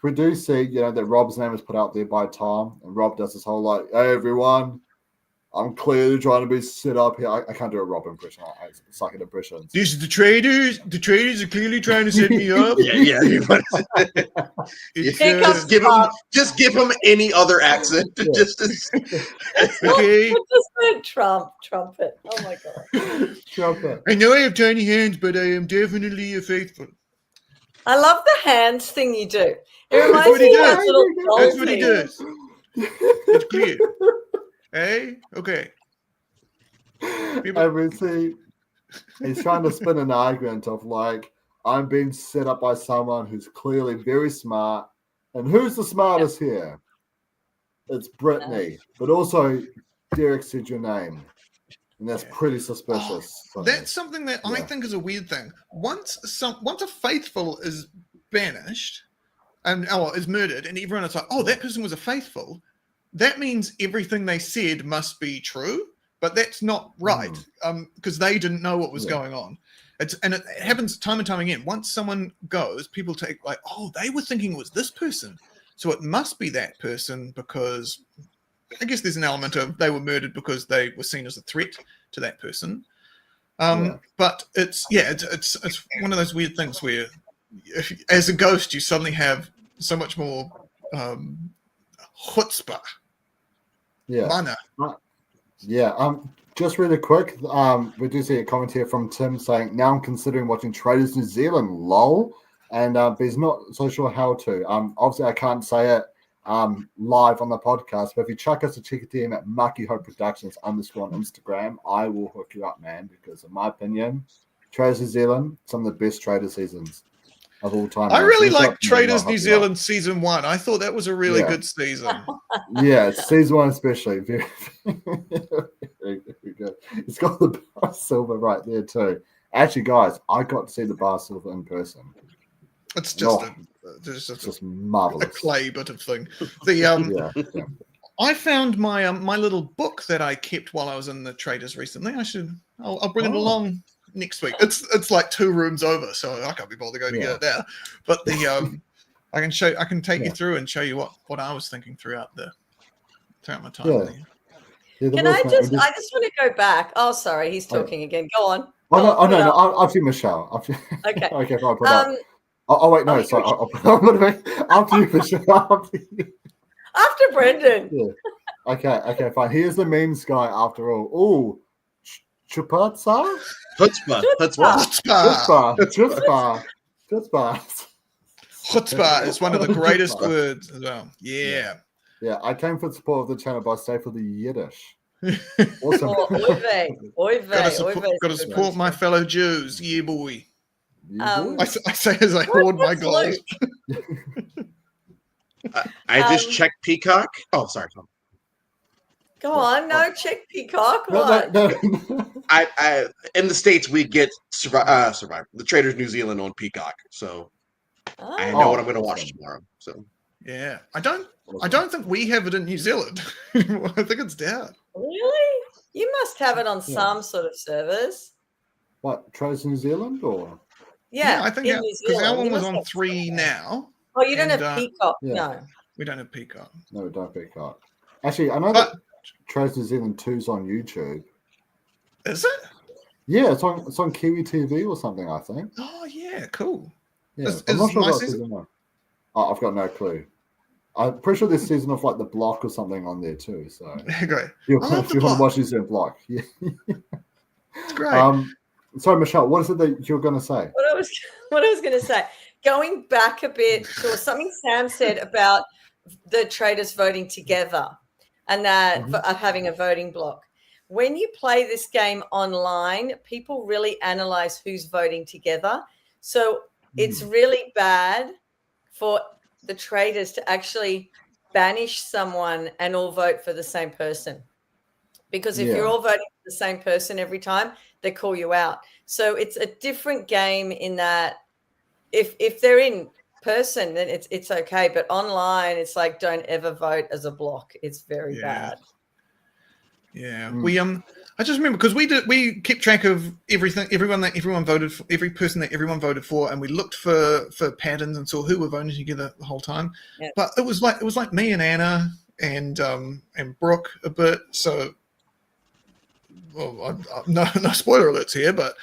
we do see, you know, that Rob's name is put out there by Tom. And Rob does this whole, like, hey, everyone, I'm clearly trying to be set up here. I can't do a Rob impression. I suck at impressions. This is the Traitors. The Traitors are clearly trying to set me up. Yeah. Just give him any other accent. Yeah. Just Okay. Trumpet. Oh my god. Trumpet. I know I have tiny hands, but I am definitely a faithful. I love the hands thing you do. It reminds what he me of does. those little That's dolls what he things. does. It's clear. Hey? Okay. And we see he's trying to spin an argument of like, I'm being set up by someone who's clearly very smart. And who's the smartest here? It's Brittany. But also, Derek said your name. And that's pretty suspicious. That's something that I think is a weird thing. Once a faithful is banished and is murdered, and everyone is like, "Oh, that person was a faithful," that means everything they said must be true. But that's not right, because they didn't know what was going on. It happens time and time again. Once someone goes, people take like, "Oh, they were thinking it was this person, so it must be that person," because I guess there's an element of they were murdered because they were seen as a threat to that person. But it's one of those weird things where, as a ghost, you suddenly have so much more chutzpah. Yeah. Mana. Yeah. Just really quick, we do see a comment here from Tim saying, now I'm considering watching Traitors New Zealand, lol. And but he's not so sure how to. Obviously, I can't say it live on the podcast, but if you chuck us a check DM at Mucky Hope Productions _ on Instagram, I will hook you up, man, because in my opinion, Traitors New Zealand, some of the best Trader seasons of all time. I really like Traitors Traitors New Zealand season 1. I thought that was a really good season. Yeah, season 1 especially. Very, very, very good. It's got the bar silver right there too. Actually, guys, I got to see the bar silver in person. It's just just marvelous. A clay bit of thing. The I found my my little book that I kept while I was in the Traitors recently. I'll bring it along next week. It's like 2 rooms over, so I can't be bothered going to get it now. But the I can take you through and show you what I was thinking throughout my time there. Can I just want to go back. Oh, sorry, he's talking again. Go on. Oh no, after you, Michelle. Okay. Okay, fine, put up. Oh wait, no, sorry. After you, Michelle. After Brendan. Yeah. Okay, fine. Here's the memes guy after all. Oh, Chutzpah? Chutzpah is one of the greatest words as well. Yeah. Yeah, I came for the support of the channel, but I stay for the Yiddish. Awesome. Gotta support my fellow Jews. Yeah, boy. I say as I hoard my gold. I just checked Peacock. Oh, sorry, Tom. Go on, check Peacock. No. I in the States we get Survivor, the Traitors New Zealand on Peacock, so I know what I'm going to watch tomorrow. So yeah, I don't think we have it in New Zealand. I think it's down. Really? You must have it on some sort of service. What, Traitors New Zealand or? Yeah, I think because our one was on 3 now. Oh, you don't have Peacock? No. We don't have Peacock. No, we don't have Peacock. Actually, I know that Traitors New Zealand 2's on YouTube. Is it? Yeah, it's on Kiwi TV or something, I think. Oh, yeah, cool. Yeah, I'm not sure about season 1. Oh, I've got no clue. I'm pretty sure there's season of like The Block or something on there too. So great. If you want to watch this in Block. Yeah. It's great. Sorry, Michelle, what is it that you're going to say? What I was going to say, going back a bit to something Sam said about the Traitors voting together and that having a voting block. When you play this game online, people really analyze who's voting together. So it's really bad for the traitors to actually banish someone and all vote for the same person. Because if you're all voting for the same person every time, they call you out. So it's a different game in that if they're in person, then it's okay. But online, it's like, don't ever vote as a block. It's very bad. Yeah. We I just remember because we kept track of everyone voted for, every person that everyone voted for, and we looked for patterns and saw who were voting together the whole time. Yep. But it was like me and Anna and Brooke a bit. So well, no spoiler alerts here, but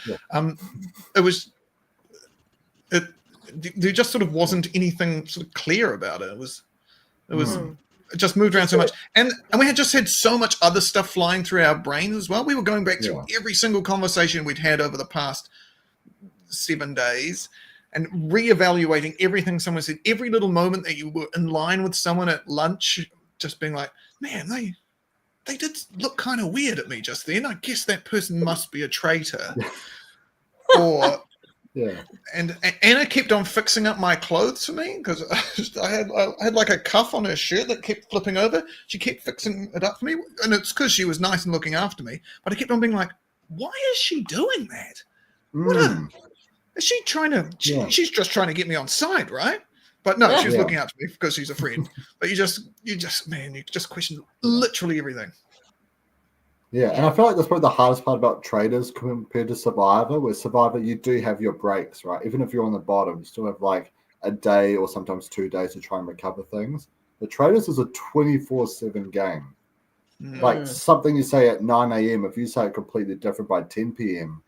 there just sort of wasn't anything sort of clear about it. It just moved around so much, and we had just had so much other stuff flying through our brains as well. We were going back through every single conversation we'd had over the past 7 days and reevaluating everything someone said, every little moment that you were in line with someone at lunch, just being like, man, they did look kind of weird at me just then. I guess that person must be a traitor. Or and Anna kept on fixing up my clothes for me because I had like a cuff on her shirt that kept flipping over. She kept fixing it up for me, and it's because she was nice and looking after me. But I kept on being like, why is she doing that? Is she trying to? She's just trying to get me on side, right? But no, she was looking out for me because she's a friend. But you just question literally everything. Yeah, and I feel like that's probably the hardest part about Traitors compared to Survivor, where Survivor, you do have your breaks, right? Even if you're on the bottom, you still have like a day or sometimes 2 days to try and recover things. The Traitors is a 24/7 game. Like something you say at 9 a.m., if you say it completely different by 10 p.m.,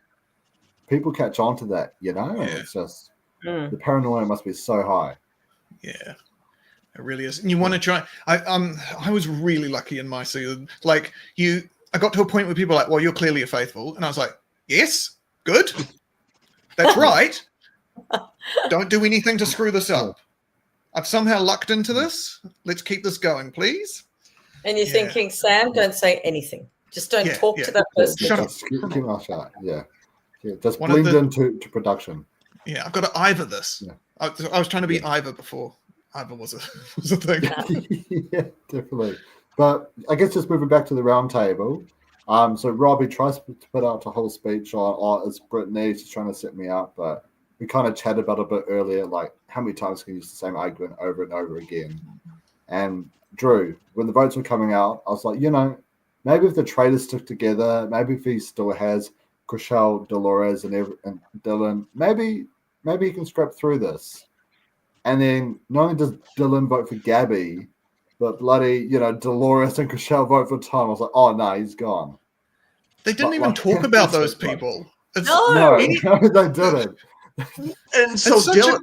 people catch on to that, you know? And it's just, the paranoia must be so high. Yeah. It really is. And you want to try. I was really lucky in my season. Like I got to a point where people were like, well, you're clearly a faithful. And I was like, yes, good. That's right. Don't do anything to screw this up. I've somehow lucked into this. Let's keep this going, please. And you're thinking, Sam, don't say anything. Just don't talk to that person. Shut up. Keep my shot. Yeah. Just blend into production. Yeah, I've got to Ivor this. Yeah. I was trying to be Ivor before Ivor was a thing. Yeah, definitely. But I guess just moving back to the round table. So Robbie tries to put out a whole speech on, it's Brittany, she's trying to set me up, but we kind of chatted about it a bit earlier, like how many times can you use the same argument over and over again? And Drew, when the votes were coming out, I was like, maybe if the Traitors stick together, maybe if he still has Chriselle, Dolores, and Dylan, maybe he can scrap through this. And then not only does Dylan vote for Gabby, but bloody, Dolores and Chriselle vote for Tom. I was like, oh, no, he's gone. They didn't even talk about those people. No, they didn't. And so Dylan...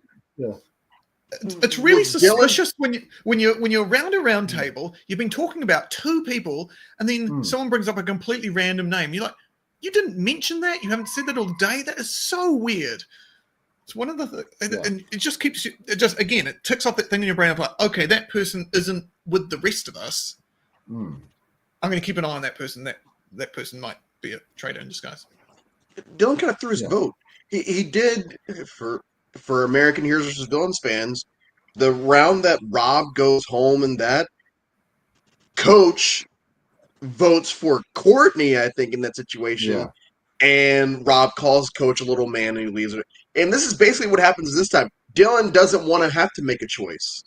It's really suspicious when you're around a round table, you've been talking about 2 people, and then someone brings up a completely random name. You're like, you didn't mention that? You haven't said that all day? That is so weird. It's one of the and it just keeps you. It ticks off that thing in your brain of like, okay, that person isn't with the rest of us. I'm going to keep an eye on that person. That person might be a traitor in disguise. Dylan kind of threw his vote. He did for American Heroes versus Villains fans. The round that Rob goes home and that Coach votes for Courtney, I think, in that situation. Yeah. And Rob calls Coach a little man and he leaves it. And this is basically what happens this time. Dylan doesn't want to have to make a choice.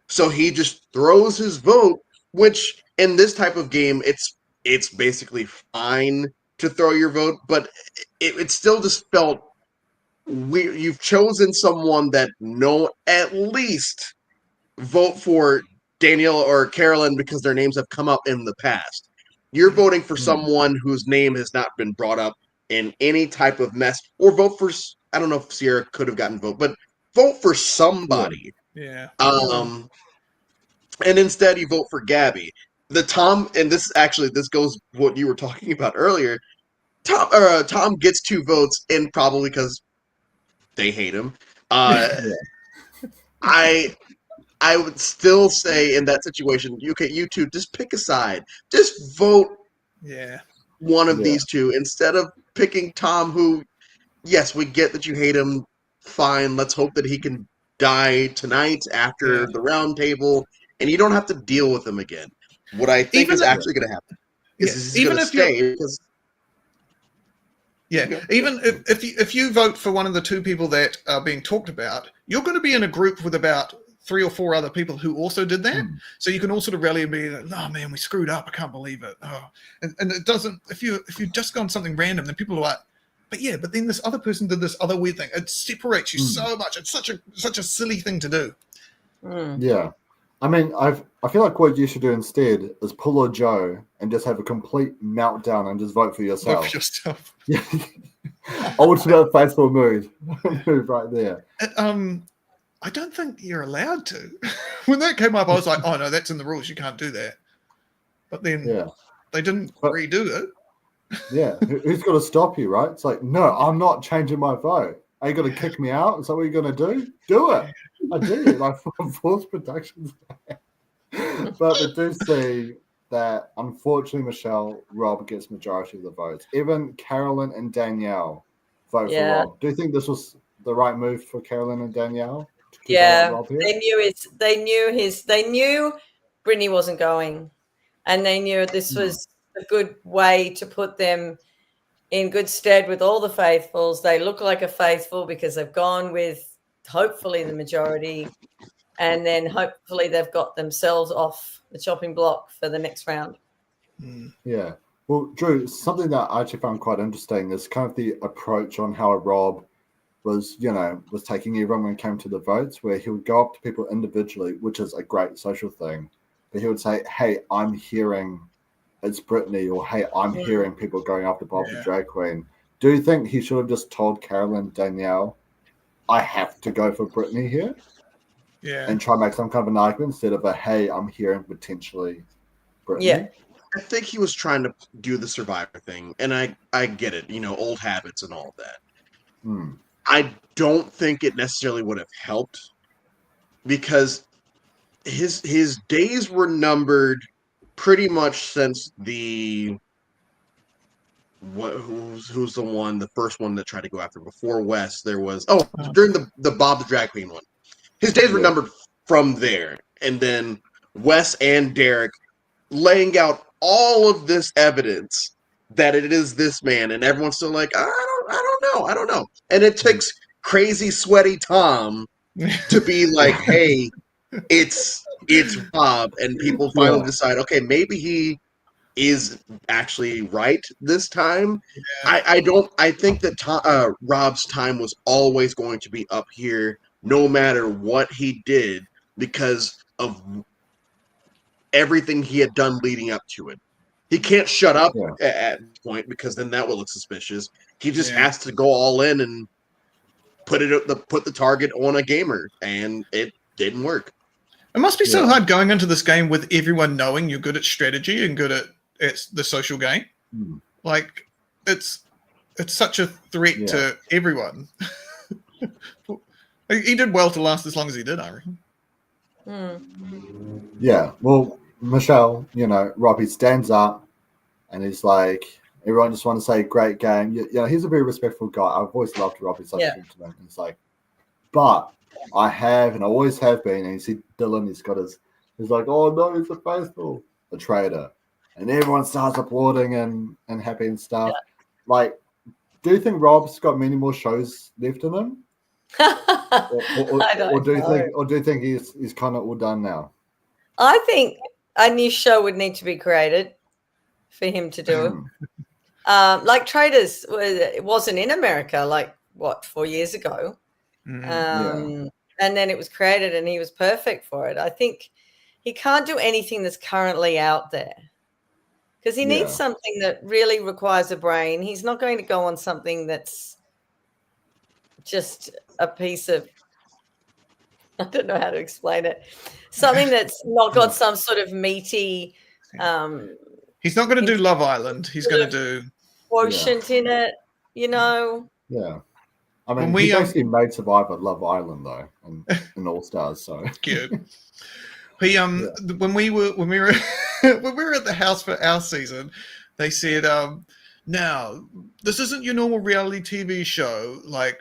So he just throws his vote, which in this type of game, it's basically fine to throw your vote, but it still just felt weird. You've chosen someone that at least vote for Danielle or Carolyn because their names have come up in the past. You're voting for someone whose name has not been brought up in any type of mess, or vote for, I don't know if Sierra could have gotten vote, but vote for somebody. Yeah. And instead you vote for Gabby. Tom goes what you were talking about earlier. Tom gets 2 votes, and probably because they hate him. I would still say in that situation, you two, just pick a side. Just vote one of these 2 instead of picking Tom, who, yes, we get that you hate him. Fine, let's hope that he can die tonight after the round table, and you don't have to deal with him again. What I think Even is if- actually going to happen is Yeah, he's even going to if you're- stay because Yeah, even if you vote for one of the two people that are being talked about, you're going to be in a group with about 3 or 4 other people who also did that. So you can all sort of rally and be like, "Oh man, we screwed up! I can't believe it." Oh, and it doesn't. If you just go on something random, then people are like, "But then this other person did this other weird thing." It separates you so much. It's such a silly thing to do. Yeah. I mean, I feel like what you should do instead is pull a Joe and just have a complete meltdown and just vote for yourself. Vote for yourself. Yeah. Ultimate faithful move right there. I don't think you're allowed to. When that came up, I was like, "Oh no, that's in the rules. You can't do that." But then they didn't redo it. Yeah, who's got to stop you, right? It's like, no, I'm not changing my vote. Are you going to kick me out? Is that what you're going to do? Do it. I do. Like force productions. But we do see that, unfortunately, Michelle, Rob gets majority of the votes. Even Carolyn and Danielle vote for Rob. Do you think this was the right move for Carolyn and Danielle? Yeah, they knew Brittany wasn't going, and they knew this was a good way to put them in good stead with all the faithfuls. They look like a faithful because they've gone with hopefully the majority, and then hopefully they've got themselves off the chopping block for the next round. Yeah. Well, Drew, something that I actually found quite interesting is kind of the approach on how Rob was taking everyone when it came to the votes, where he would go up to people individually, which is a great social thing. But he would say, "Hey, I'm hearing it's Brittany," or "Hey, I'm hearing people going after Bob the drag queen." Do you think he should have just told Carolyn, Danielle, "I have to go for Brittany here"? Yeah. And try to make some kind of an argument instead of a, "Hey, I'm hearing potentially Brittany"? Yeah. I think he was trying to do the Survivor thing, and I get it, old habits and all of that. I don't think it necessarily would have helped because his days were numbered pretty much since the who's the first one that tried to go after before Wes. There was during the Bob the Drag Queen one. His days were numbered from there, and then Wes and Derek laying out all of this evidence that it is this man, and everyone's still like, I don't know. And it takes crazy sweaty Tom to be like, hey, it's Rob, and people finally decide, okay, maybe he is actually right this time. I think that Rob's time was always going to be up here, no matter what he did, because of everything he had done leading up to it. He can't shut up at this point because then that will look suspicious. He just has to go all in and put the target on a gamer, and it didn't work. It must be so hard going into this game with everyone knowing you're good at strategy and good at the social game. Like it's such a threat to everyone. He did well to last as long as he did, I reckon. Yeah. Well, Michelle, Robbie stands up and he's like, everyone just want to say great game. He's a very respectful guy. I've always loved Robbie. Such a gentleman. He's like, but I have and I always have been. And you see Dylan, he's like, oh no, he's a faithful, a traitor. And everyone starts applauding and happy and stuff. Like, do you think Rob's got many more shows left in him? or do you think he's kind of all done now? I think a new show would need to be created for him to do. Like Traitors, it wasn't in America 4 years ago. And then it was created and he was perfect for it. I think he can't do anything that's currently out there because he needs something that really requires a brain. He's not going to go on something that's just a piece of, I don't know how to explain it, something that's not got some sort of meaty. He's not going to do Love Island. He's going to do quotient in it, Yeah. I mean, he basically made Survivor Love Island though, in All Stars. So cute. He when we were when we were at the house for our season, they said, "Now this isn't your normal reality TV show. Like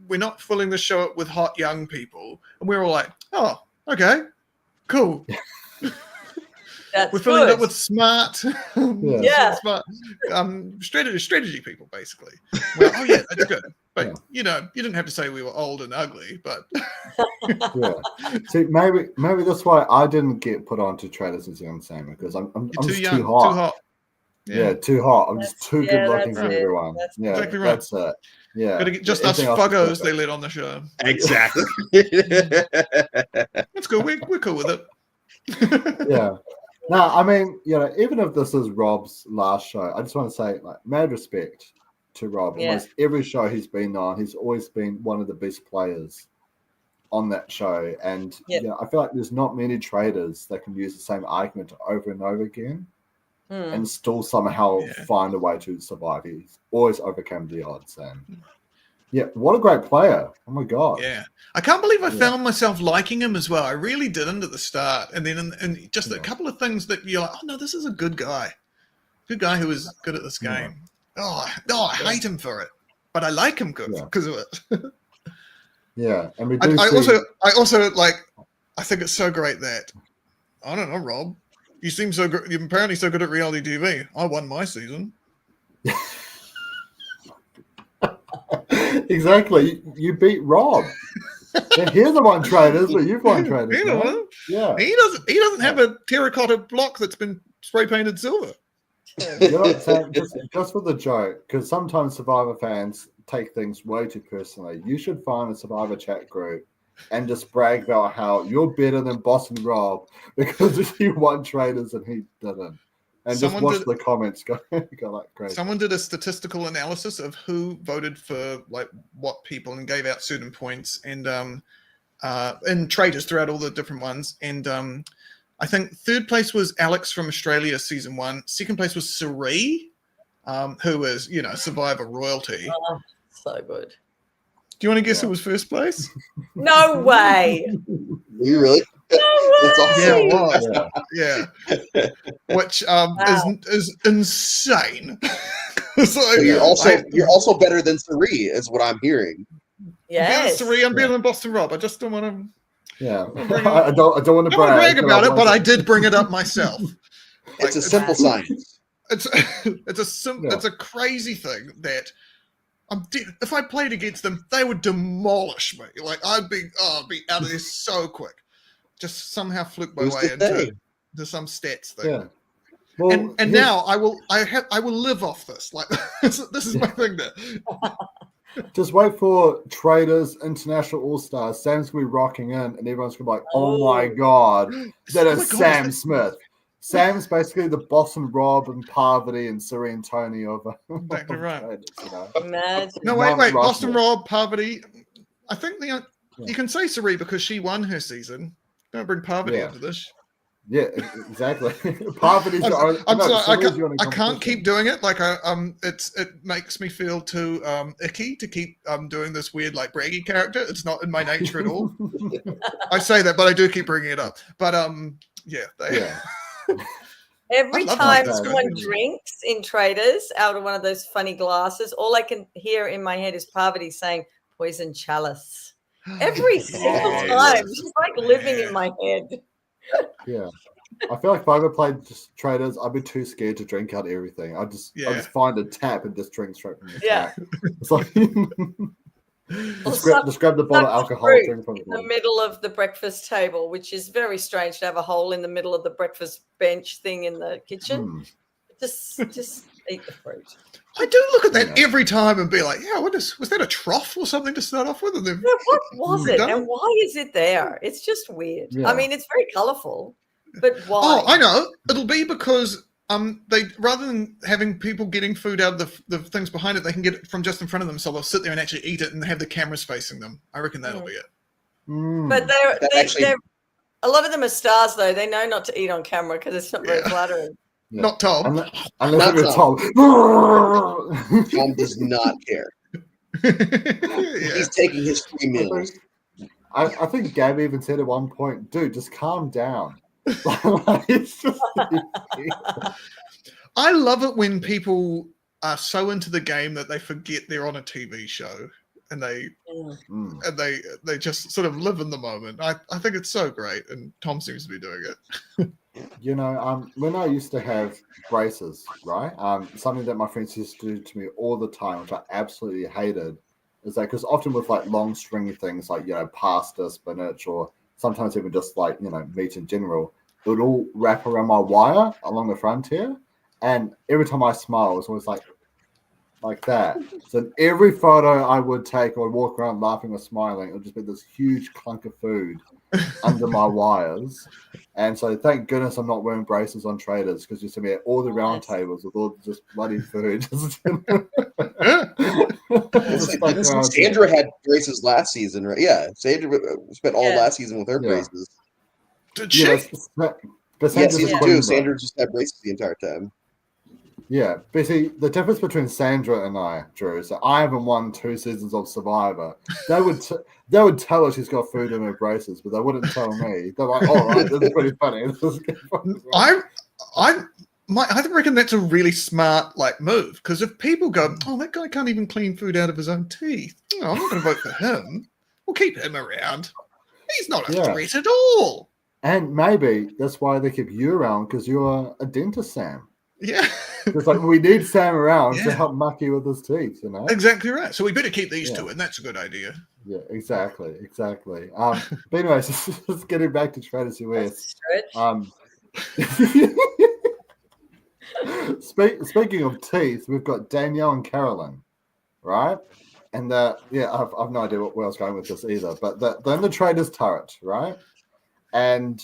we're not filling the show up with hot young people, and we're all like, oh, okay, cool. That's We're filling it up good. with smart, Yeah. smart strategy people, basically. Well, oh yeah, that's good. But Yeah. you didn't have to say we were old and ugly, but Yeah. See, maybe that's why I didn't get put on to Traitors New Zealand Sam, because I'm you're just too young, too hot. too hot. Yeah, too hot. I'm just too good looking that's for it. everyone. That's Yeah, exactly right. that's it. Yeah. Gotta get just us Everything else is fuggos perfect. they let on the show. Exactly. That's cool. We're cool with it. Yeah. No, I mean, even if this is Rob's last show, I just want to say, like, mad respect to Rob. Yeah. Almost every show he's been on, he's always been one of the best players on that show. And Yeah. I feel like there's not many traders that can use the same argument over and over again and still somehow find a way to survive. He's always overcome the odds. And yeah, what a great player. Oh my God. Yeah. I can't believe I found myself liking him as well. I really didn't at the start. And then and just a couple of things that you're like, oh no, this is a good guy. Good guy who is good at this game. Oh, I hate him for it. But I like him because of it. Yeah. And we I also like, I think it's so great that, I don't know, Rob, you seem so good. You're apparently so good at reality TV. I won my season. Exactly. You beat Rob. Yeah, here's the one Traitors, but you've won Traitors. Yeah. He doesn't have a terracotta block that's been spray painted silver. You know what I'm saying? Just for the joke, because sometimes Survivor fans take things way too personally. You should find a Survivor chat group and just brag about how you're better than Boss and Rob because you won Traitors and he didn't. And just watch the comments go like crazy. Someone did a statistical analysis of who voted for like what people and gave out certain points and in Traitors throughout all the different ones. And I think third place was Alex from Australia season 1. Second place was Sari, who is, Survivor royalty. Oh, so good. Do you want to guess who was first place? No way. You really? That's awesome. Yeah, it was. Yeah. Which is insane. So you're also better than Sari, is what I'm hearing. Yes. Sari, I'm better than Boston Rob. I just don't want to. Yeah, I don't want to brag about it, but I did bring it up myself. It's a simple science. It's a crazy thing that if I played against them, they would demolish me. Like I'd be out of there so quick. Just somehow fluke my way into some stats thing. Yeah. Well, and now I will live off this. Like this is my thing now. Just wait for Traitors International All Stars. Sam's gonna be rocking in, and everyone's gonna be like, "Oh my God, that is Sam Smith." Sam's basically the Boss and Rob and Parvati and Sari and Tony over. Exactly right. Traitors, Imagine. No, wait, Boston Rob, Parvati. I think you can say Sari because she won her season. Don't bring Parvati into this. Yeah, exactly. Parvati's I'm sorry, I can't keep doing it. Like it makes me feel too icky to keep doing this weird like braggy character. It's not in my nature at all. I say that, but I do keep bringing it up. But Every time someone drinks in Traitors out of one of those funny glasses, all I can hear in my head is Parvati saying "poison chalice." Every single time, she's like living in my head. Yeah, I feel like if I ever played just Traitors, I'd be too scared to drink out everything. I just find a tap and just drink straight from the tap. It's like just grab the bottle of alcohol, drink from the middle of the breakfast table, which is very strange to have a hole in the middle of the breakfast bench thing in the kitchen. Just eat the fruit. I do look at that every time and be like, was that a trough or something to start off with? And what was it? And why is it there? It's just weird. Yeah. I mean, it's very colourful, but why? Oh, I know. It'll be because they rather than having people getting food out of the things behind it, they can get it from just in front of them, so they'll sit there and actually eat it and have the cameras facing them. I reckon that'll be it. But they're a lot of them are stars, though. They know not to eat on camera because it's not very flattering. Yeah. Not Tom. Unless you're Tom. Tom does not care. He's taking his free meals. I think Gabby even said at one point, dude, just calm down. It's just, I love it when people are so into the game that they forget they're on a TV show. and they Mm. and they just sort of live in the moment. I think it's so great, and Tom seems to be doing it. You know, when I used to have braces, right? Something that my friends used to do to me all the time, which I absolutely hated, is that because often with like long stringy things like, you know, pasta, spinach, or sometimes even just like, you know, meat in general, it would all wrap around my wire along the front here. And every time I smile, it was always like that. So in every photo I would take or walk around laughing or smiling, it would just be this huge clunk of food under my wires. And so thank goodness I'm not wearing braces on Traitors, because you see me at all the round tables with all just bloody food. Just Didn't Sandra had braces last season, right? Yeah, Sandra spent all last season with her braces. Did she? But Yeah, season 2, queen, Sandra just had braces the entire time. Yeah, but see, the difference between Sandra and I, Drew, so I haven't won 2 seasons of Survivor. They would tell her she's got food in her braces, but they wouldn't tell me. They're like, "All right, that's pretty funny." I reckon that's a really smart like move, because if people go, "Oh, that guy can't even clean food out of his own teeth," I'm not going to vote for him. We'll keep him around. He's not a threat at all. And maybe that's why they keep you around, because you're a dentist, Sam. Yeah. It's like, we need Sam around to help Mucky with his teeth, you know? Exactly right. So we better keep these two, and that's a good idea. Yeah, exactly. But anyways, just getting back to Traitors US. Speaking of teeth, we've got Danielle and Carolyn, right? And I've no idea where I was going with this either. But they're in the Traitors turret, right? And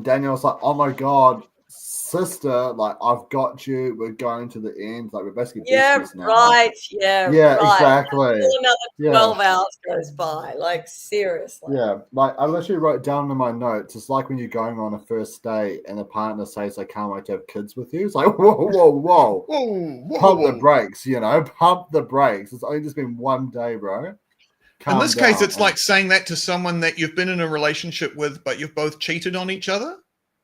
Danielle's like, "Oh my god, sister, like, I've got you. We're going to the end. Like, we're basically besties now." Right. Exactly. Another 12 hours goes by. Like, seriously. Yeah, like, I literally wrote down in my notes, it's like when you're going on a first date and the partner says they can't wait to have kids with you. It's like, whoa. Pump the brakes, you know? Pump the brakes. It's only just been one day, bro. In this case, it's like saying that to someone that you've been in a relationship with, but you've both cheated on each other.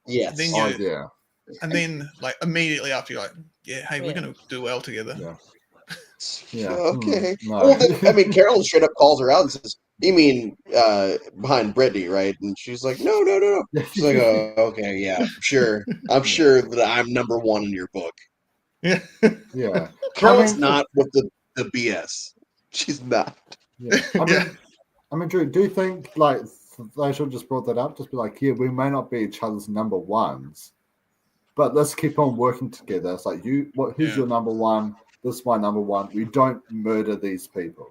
Yes. And then, like, immediately after, you're like, "Yeah, hey, we're going to do well together." Yeah. Okay. No. Well, I mean, Carolyn straight up calls her out and says, "You mean behind Brittany, right?" And she's like, "No." She's like, "Oh, okay, yeah, I'm sure that I'm number one in your book." Yeah. Carolyn's not with the BS. She's not. Yeah. I mean, Drew, do you think, like, they should have just brought that up? Just be like, "Yeah, we may not be each other's number ones, but let's keep on working together." It's like, who's your number one? This is my number one. We don't murder these people.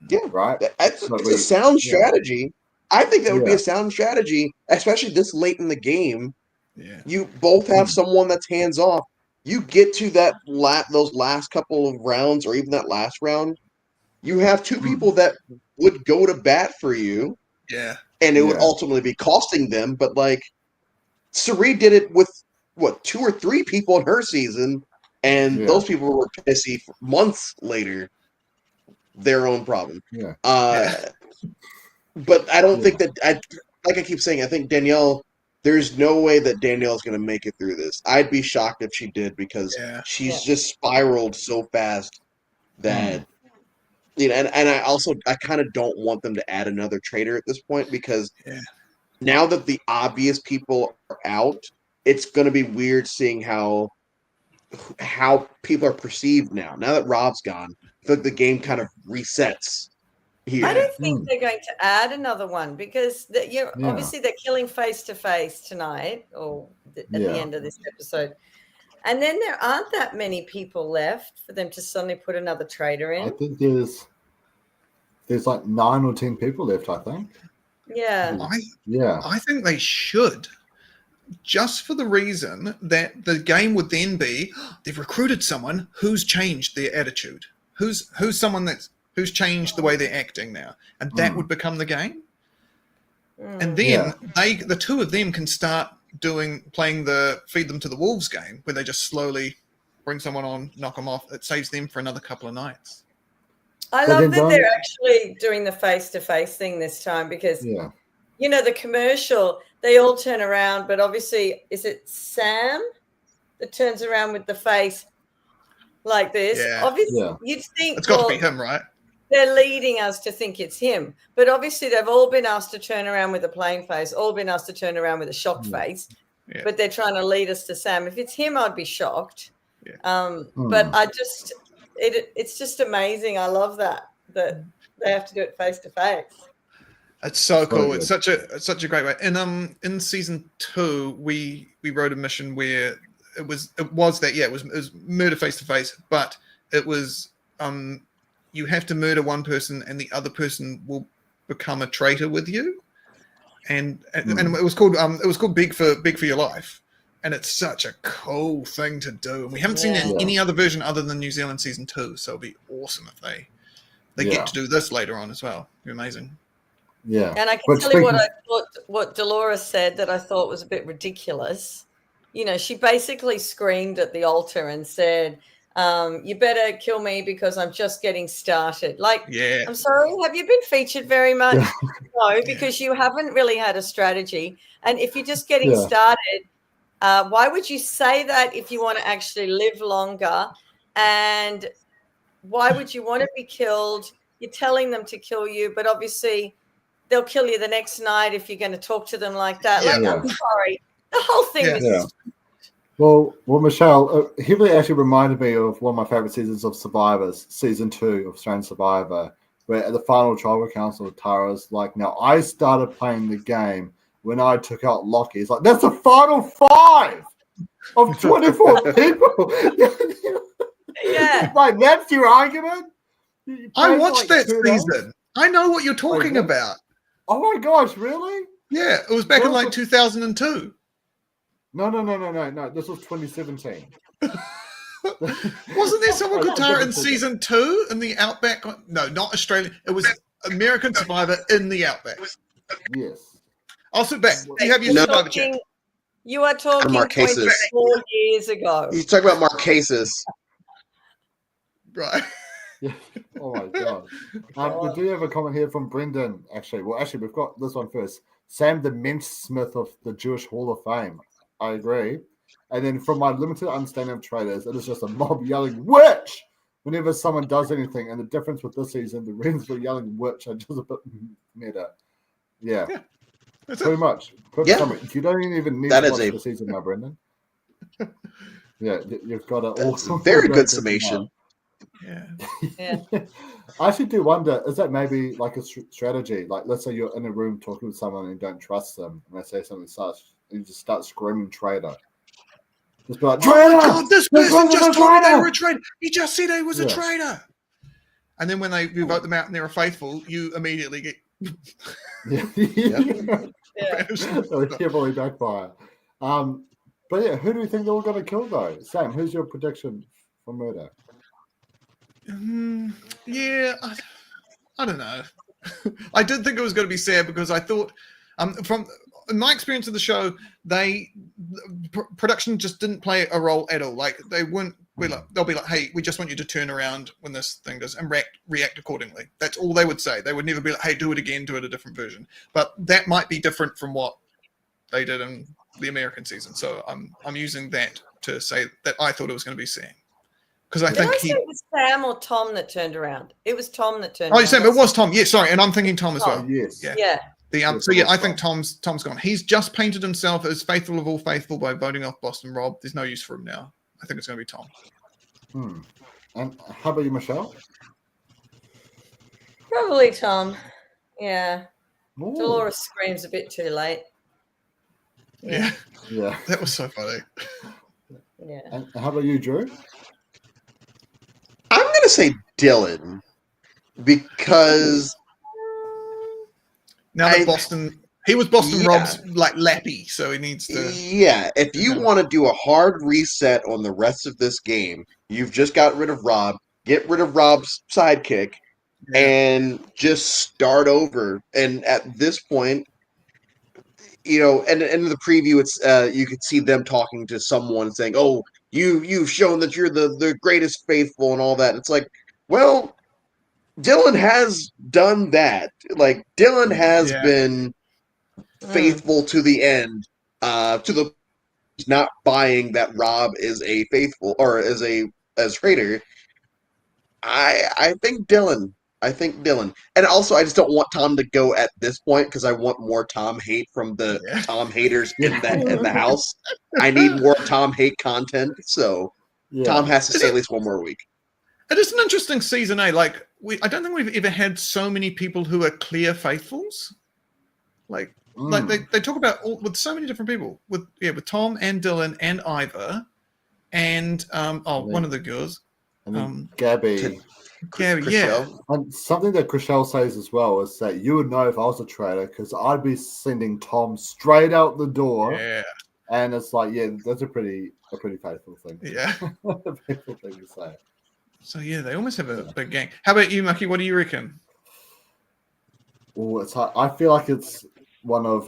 Yeah. Right? It's a sound strategy. I think that would be a sound strategy, especially this late in the game. Yeah. You both have someone that's hands off. You get to those last couple of rounds, or even that last round, you have two people that would go to bat for you. Yeah. And it would ultimately be costing them. But, like, Sari did it with, 2 or 3 people in her season, and those people were pissy for months later. Their own problem. Yeah. But I don't think that, like I keep saying, I think Danielle, there's no way that Danielle's going to make it through this. I'd be shocked if she did, because she's just spiraled so fast that, you know, and I kind of don't want them to add another traitor at this point, because now that the obvious people are out, it's going to be weird seeing how people are perceived now. Now that Rob's gone, I feel like the game kind of resets here. I don't think they're going to add another one, because obviously they're killing face to face tonight, or at the end of this episode. And then there aren't that many people left for them to suddenly put another traitor in. I think there's like 9 or 10 people left, I think. Yeah. I think they should, just for the reason that the game would then be, they've recruited someone who's changed their attitude. Who's someone who's changed the way they're acting now. And that would become the game. And then the two of them can start playing the feed them to the wolves game, where they just slowly bring someone on, knock them off. It saves them for another couple of nights. I love that they're actually doing the face-to-face thing this time, because, you know, the commercial, they all turn around, but obviously, is it Sam that turns around with the face like this? Yeah. Obviously, you'd think it's got to be him, right? they're leading us to think it's him. But obviously, they've all been asked to turn around with a plain face, all been asked to turn around with a shocked face. Yeah. But they're trying to lead us to Sam. If it's him, I'd be shocked. Yeah. But it's just amazing. I love that they have to do it face to face. It's so cool. good. It's such a great way. And in season 2, we wrote a mission where it was murder face to face, but it was you have to murder one person and the other person will become a traitor with you. And it was called Big for Your Life. And it's such a cool thing to do. And we haven't seen any other version other than New Zealand season 2. So it'd be awesome if they get to do this later on as well. It'd be amazing. Yeah. And I can tell you what Dolores said that I thought was a bit ridiculous. You know, she basically screamed at the altar and said, you better kill me because I'm just getting started. Like, Yeah. I'm sorry, have you been featured very much? No, because you haven't really had a strategy. And if you're just getting started, why would you say that if you want to actually live longer? And why would you want to be killed? You're telling them to kill you, but obviously they'll kill you the next night if you're going to talk to them like that. I'm sorry. The whole thing is... Well, Michelle, he really actually reminded me of one of my favorite seasons of Survivors, season 2 of Australian Survivor, where at the final tribal council, Tara's like, now I started playing the game when I took out Lockie. It's like, that's the final 5 of 24 people. Yeah. Like, that's your argument? I watched that season. I know what you're talking about. Oh my gosh, really? Yeah, it was back in like 2002. No. This was 2017. Wasn't there someone called Tara in season 2 in the Outback? No, not Australian. It was American Survivor in the Outback. Yes. I'll sit back. You have your Survivor chat. You are talking Marquesas. 24 years ago. You talk about Marquesas. Right. Yeah. Oh my god. We do have a comment here from Brendan. Actually, we've got this one first. Sam, the Mensch Smith of the Jewish Hall of Fame. I agree. And then from my limited understanding of Traitors, it is just a mob yelling "witch" whenever someone does anything. And the difference with this season, the Wrens were yelling "witch" are just a bit meta. Yeah. That's pretty much. Yeah. Summary. You don't even need That to is watch a- the season now, Brendan. Yeah, you've got it. That's a very good summation. Yeah. I actually do wonder, is that maybe like a strategy? Like, let's say you're in a room talking with someone and you don't trust them, and they say something such, and you just start screaming traitor. Just be like, traitor! Oh my God, this person just told me they traitor! were a traitor. He just said he was a traitor. And then when you vote them out and they're faithful, you immediately get It'll heavily backfire. But yeah, who do you think they're all going to kill though? Sam, who's your prediction for murder? Yeah, I don't know. I did think it was going to be Sam because I thought, from in my experience of the show, production just didn't play a role at all. Like they weren't. They'll be like, "Hey, we just want you to turn around when this thing does and react accordingly." That's all they would say. They would never be like, "Hey, do it again, do it a different version." But that might be different from what they did in the American season. So I'm using that to say that I thought it was going to be Sam. Because I think it was Sam or Tom that turned around. It was Tom that turned around. around. Sam, it was Tom. Yeah, sorry. And I'm thinking Tom as well. Yes. Yeah. I think Tom's gone. He's just painted himself as faithful of all faithful by voting off Boston Rob. There's no use for him now. I think it's going to be Tom. And how about you, Michelle? Probably Tom. Yeah. Ooh. Dolores screams a bit too late. Yeah. Yeah. That was so funny. Yeah. And how about you, Drew? I'm going to say Dylan because Now that he was Boston Rob's like lappy, so he needs to. Yeah, if you want to do a hard reset on the rest of this game, you've just got rid of Rob, get rid of Rob's sidekick, and just start over. And at this point, you know, and in the preview, it's you could see them talking to someone saying, "Oh, you've shown that you're the greatest faithful and all that." It's like, well, Dylan has done that. Like Dylan has been faithful to the end, to the not buying that Rob is a faithful or as traitor. I think Dylan. I think Dylan. And also, I just don't want Tom to go at this point because I want more Tom hate from the Yeah. Tom haters in the house. I need more Tom hate content, so Tom has to stay at least one more week. It is an interesting season, eh? Like, I don't think we've ever had so many people who are clear faithfuls. Like they talk about with so many different people, with Tom and Dylan and Ivor, and one of the girls, and then Gabby. Yeah. And something that Chriselle says as well is that you would know if I was a traitor because I'd be sending Tom straight out the door. Yeah. And it's like, that's a pretty faithful thing. Yeah. A faithful thing to say. So they almost have a big gang. How about you, Mucky? What do you reckon? Oh, it's hard. I feel like it's one of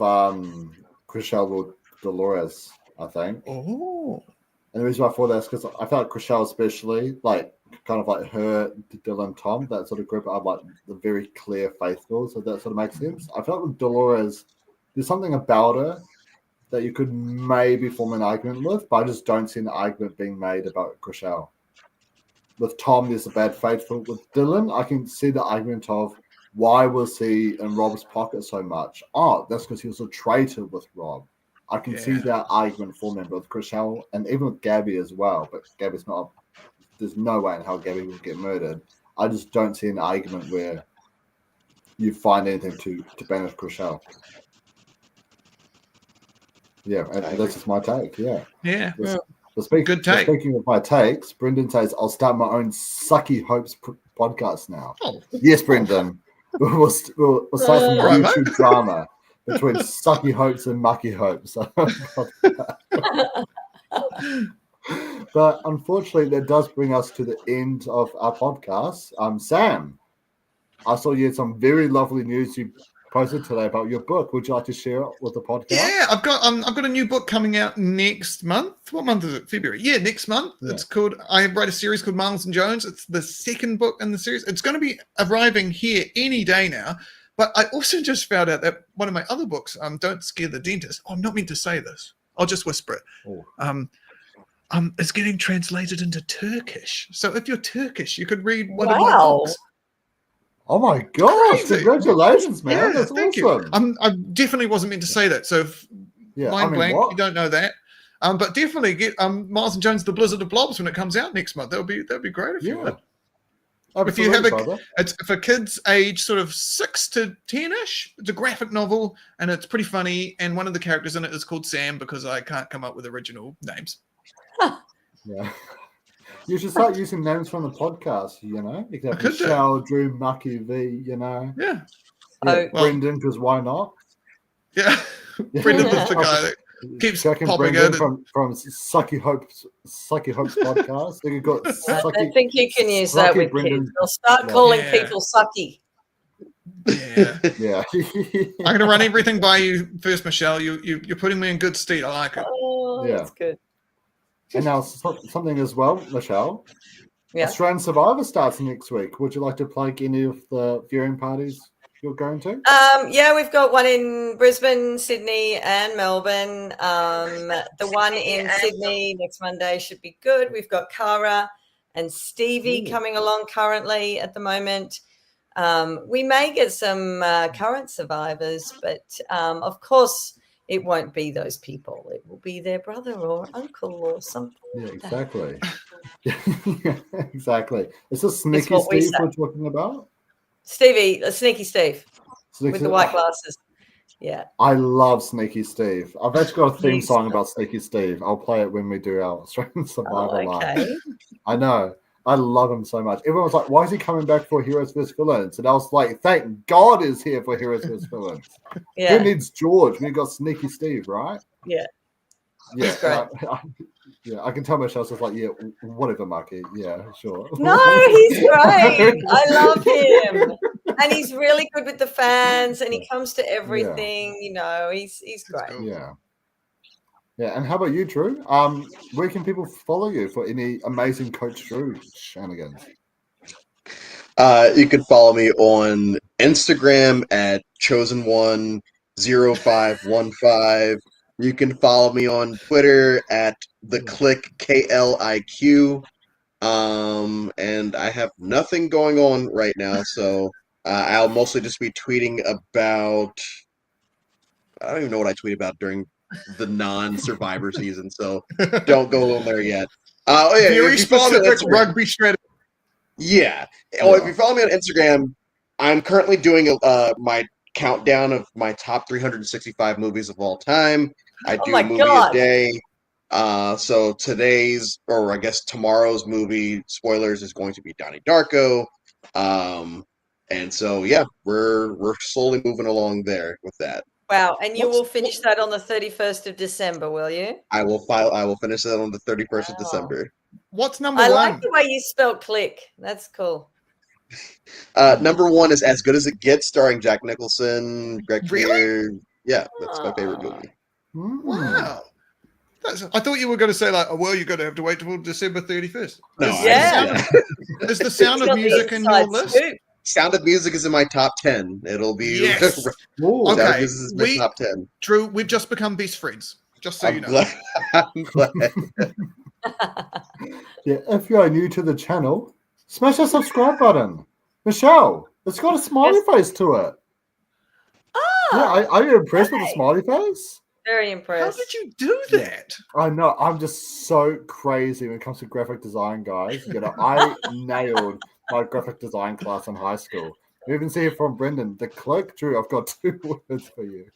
Chriselle or Dolores, I think. Oh. And the reason why I thought that is because I felt like Chriselle especially, like kind of like her, Dylan, Tom, that sort of group are like the very clear faithful, so that sort of makes sense. I felt like with Dolores, there's something about her that you could maybe form an argument with, but I just don't see an argument being made about Chriselle. With Tom, there's a bad faithful. With Dylan, I can see the argument of why was he in Rob's pocket so much? Oh, that's because he was a traitor with Rob. I can see that argument forming, but with Chriselle and even with Gabby as well, but Gabby's not. There's no way in how Gabby will get murdered. I just don't see an argument where you find anything to banish Chriselle. Yeah, and that's just my take. Yeah. Good take. Speaking of my takes, Brendan says, I'll start my own Sucky Hopes podcast now. Oh. Yes, Brendan. We'll start some YouTube drama between Sucky Hopes and Mucky Hopes. But unfortunately, that does bring us to the end of our podcast. Sam, I saw you had some very lovely news you posted today about your book. Would you like to share it with the podcast? Yeah, I've got a new book coming out next month. What month is it? February. Yeah, next month. Yeah. It's called. I write a series called Miles and Jones. It's the second book in the series. It's going to be arriving here any day now. But I also just found out that one of my other books, Don't Scare the Dentist. Oh, I'm not meant to say this. I'll just whisper it. Oh. It's getting translated into Turkish. So if you're Turkish, you could read one of my books. Oh my gosh! Crazy. Congratulations, man! Yeah, that's thank awesome. You. I definitely wasn't meant to say that. So mind blank, you don't know that. But definitely get Miles and Jones, The Blizzard of Blobs when it comes out next month. That would be great if you would. If you have it's for kids age sort of 6 to 10-ish. It's a graphic novel and it's pretty funny. And one of the characters in it is called Sam because I can't come up with original names. Yeah. You should start using names from the podcast, you know? You could have Michelle, Drew, Mucky, V, you know? Yeah. Brendan, because why not? Yeah. Brendan is the guy that keeps popping Brendan from Sucky Hopes podcast. I don't think you can use that with kids. They'll start calling people sucky. Yeah. I'm going to run everything by you first, Michelle. You're putting me in good stead. I like it. Oh, that's good. And now something as well, Michelle. Yeah. Australian Survivor starts next week. Would you like to plug any of the viewing parties you're going to? We've got one in Brisbane, Sydney, and Melbourne. The one in Sydney next Monday should be good. We've got Cara and Stevie coming along currently at the moment. We may get some current survivors, but of course, it won't be those people. It will be their brother or uncle or something. Yeah, exactly. Exactly. Is this Sneaky Steve we're talking about? Sneaky Steve with the white glasses. Yeah. I love Sneaky Steve. I've actually got a theme song about Sneaky Steve. I'll play it when we do our Australian Survivor Live. I know. I love him so much. Everyone was like, why is he coming back for Heroes vs. Villains? And I was like, thank God is here for Heroes vs. Villains. Who needs George? We got Sneaky Steve, right? Yeah. Yeah. He's great. I can tell Michelle's just like, whatever, Mucky. Yeah, sure. No, he's great. I love him. And he's really good with the fans and he comes to everything. You know, he's great. Yeah. Yeah, and how about you, Drew? Where can people follow you for any amazing Coach Drew shenanigans? You can follow me on Instagram at chosen10515. You can follow me on Twitter at theclick KLIQ. and I have nothing going on right now, so I'll mostly just be tweeting about. I don't even know what I tweet about during the non-Survivor season, so don't go on there yet. Oh yeah, Very if you follow me on specific Instagram, rugby strategy. yeah. Oh, if you follow me on Instagram, I'm currently doing my countdown of my top 365 movies of all time. I Oh do my a movie a God. day. So today's, or I guess tomorrow's movie, spoilers, is going to be Donnie Darko. And so yeah, we're slowly moving along there with that. Wow. And you What's- will finish that on the 31st of December, will you? I will finish that on the 31st of Wow. December. What's number I one? like the way you spelled click. That's cool. Number one is As Good as It Gets, starring Jack Nicholson, Greg Really? Kinnear. Yeah, that's my favorite Ah. movie. Wow. I thought you were going to say like, oh, well, you're going to have to wait till December 31st. No, Is, Yeah. is the Sound He's of got the Music in your inside list? scoop. Sound of Music is in my top 10. It'll be Yes. Sound Ooh. of Okay, Music is my top 10. Drew, we've just become best friends. Just so you I'm know. glad. I'm glad. Yeah, if you are new to the channel, smash the subscribe button. Michelle, it's got a smiley face to it. Yeah, Ah, are you impressed with the okay. smiley face? Very How impressed. did you do that? I know, I'm just so crazy when it comes to graphic design, guys. You know, I nailed my graphic design class in high school. You even see it from Brendan. The click, Drew, I've got 2 words for you.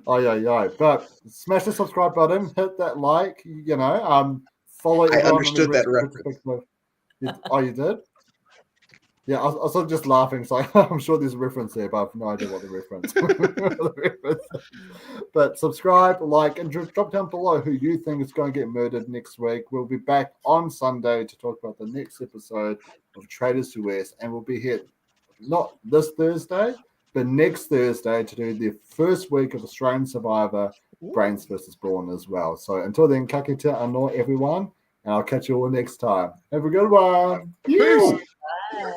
Oh, yeah. But smash the subscribe button, hit that like, follow I everyone understood that reference. Oh, you did? Yeah, I was sort of just laughing. So I'm sure there's a reference there, but I have no idea what the reference. But subscribe, like, and drop down below who you think is going to get murdered next week. We'll be back on Sunday to talk about the next episode of Traitors US, and we'll be here not this Thursday, but next Thursday to do the first week of Australian Survivor Brains versus Brawn as well. So until then, ka kite anō everyone, and I'll catch you all next time. Have a good one. Peace. Bye.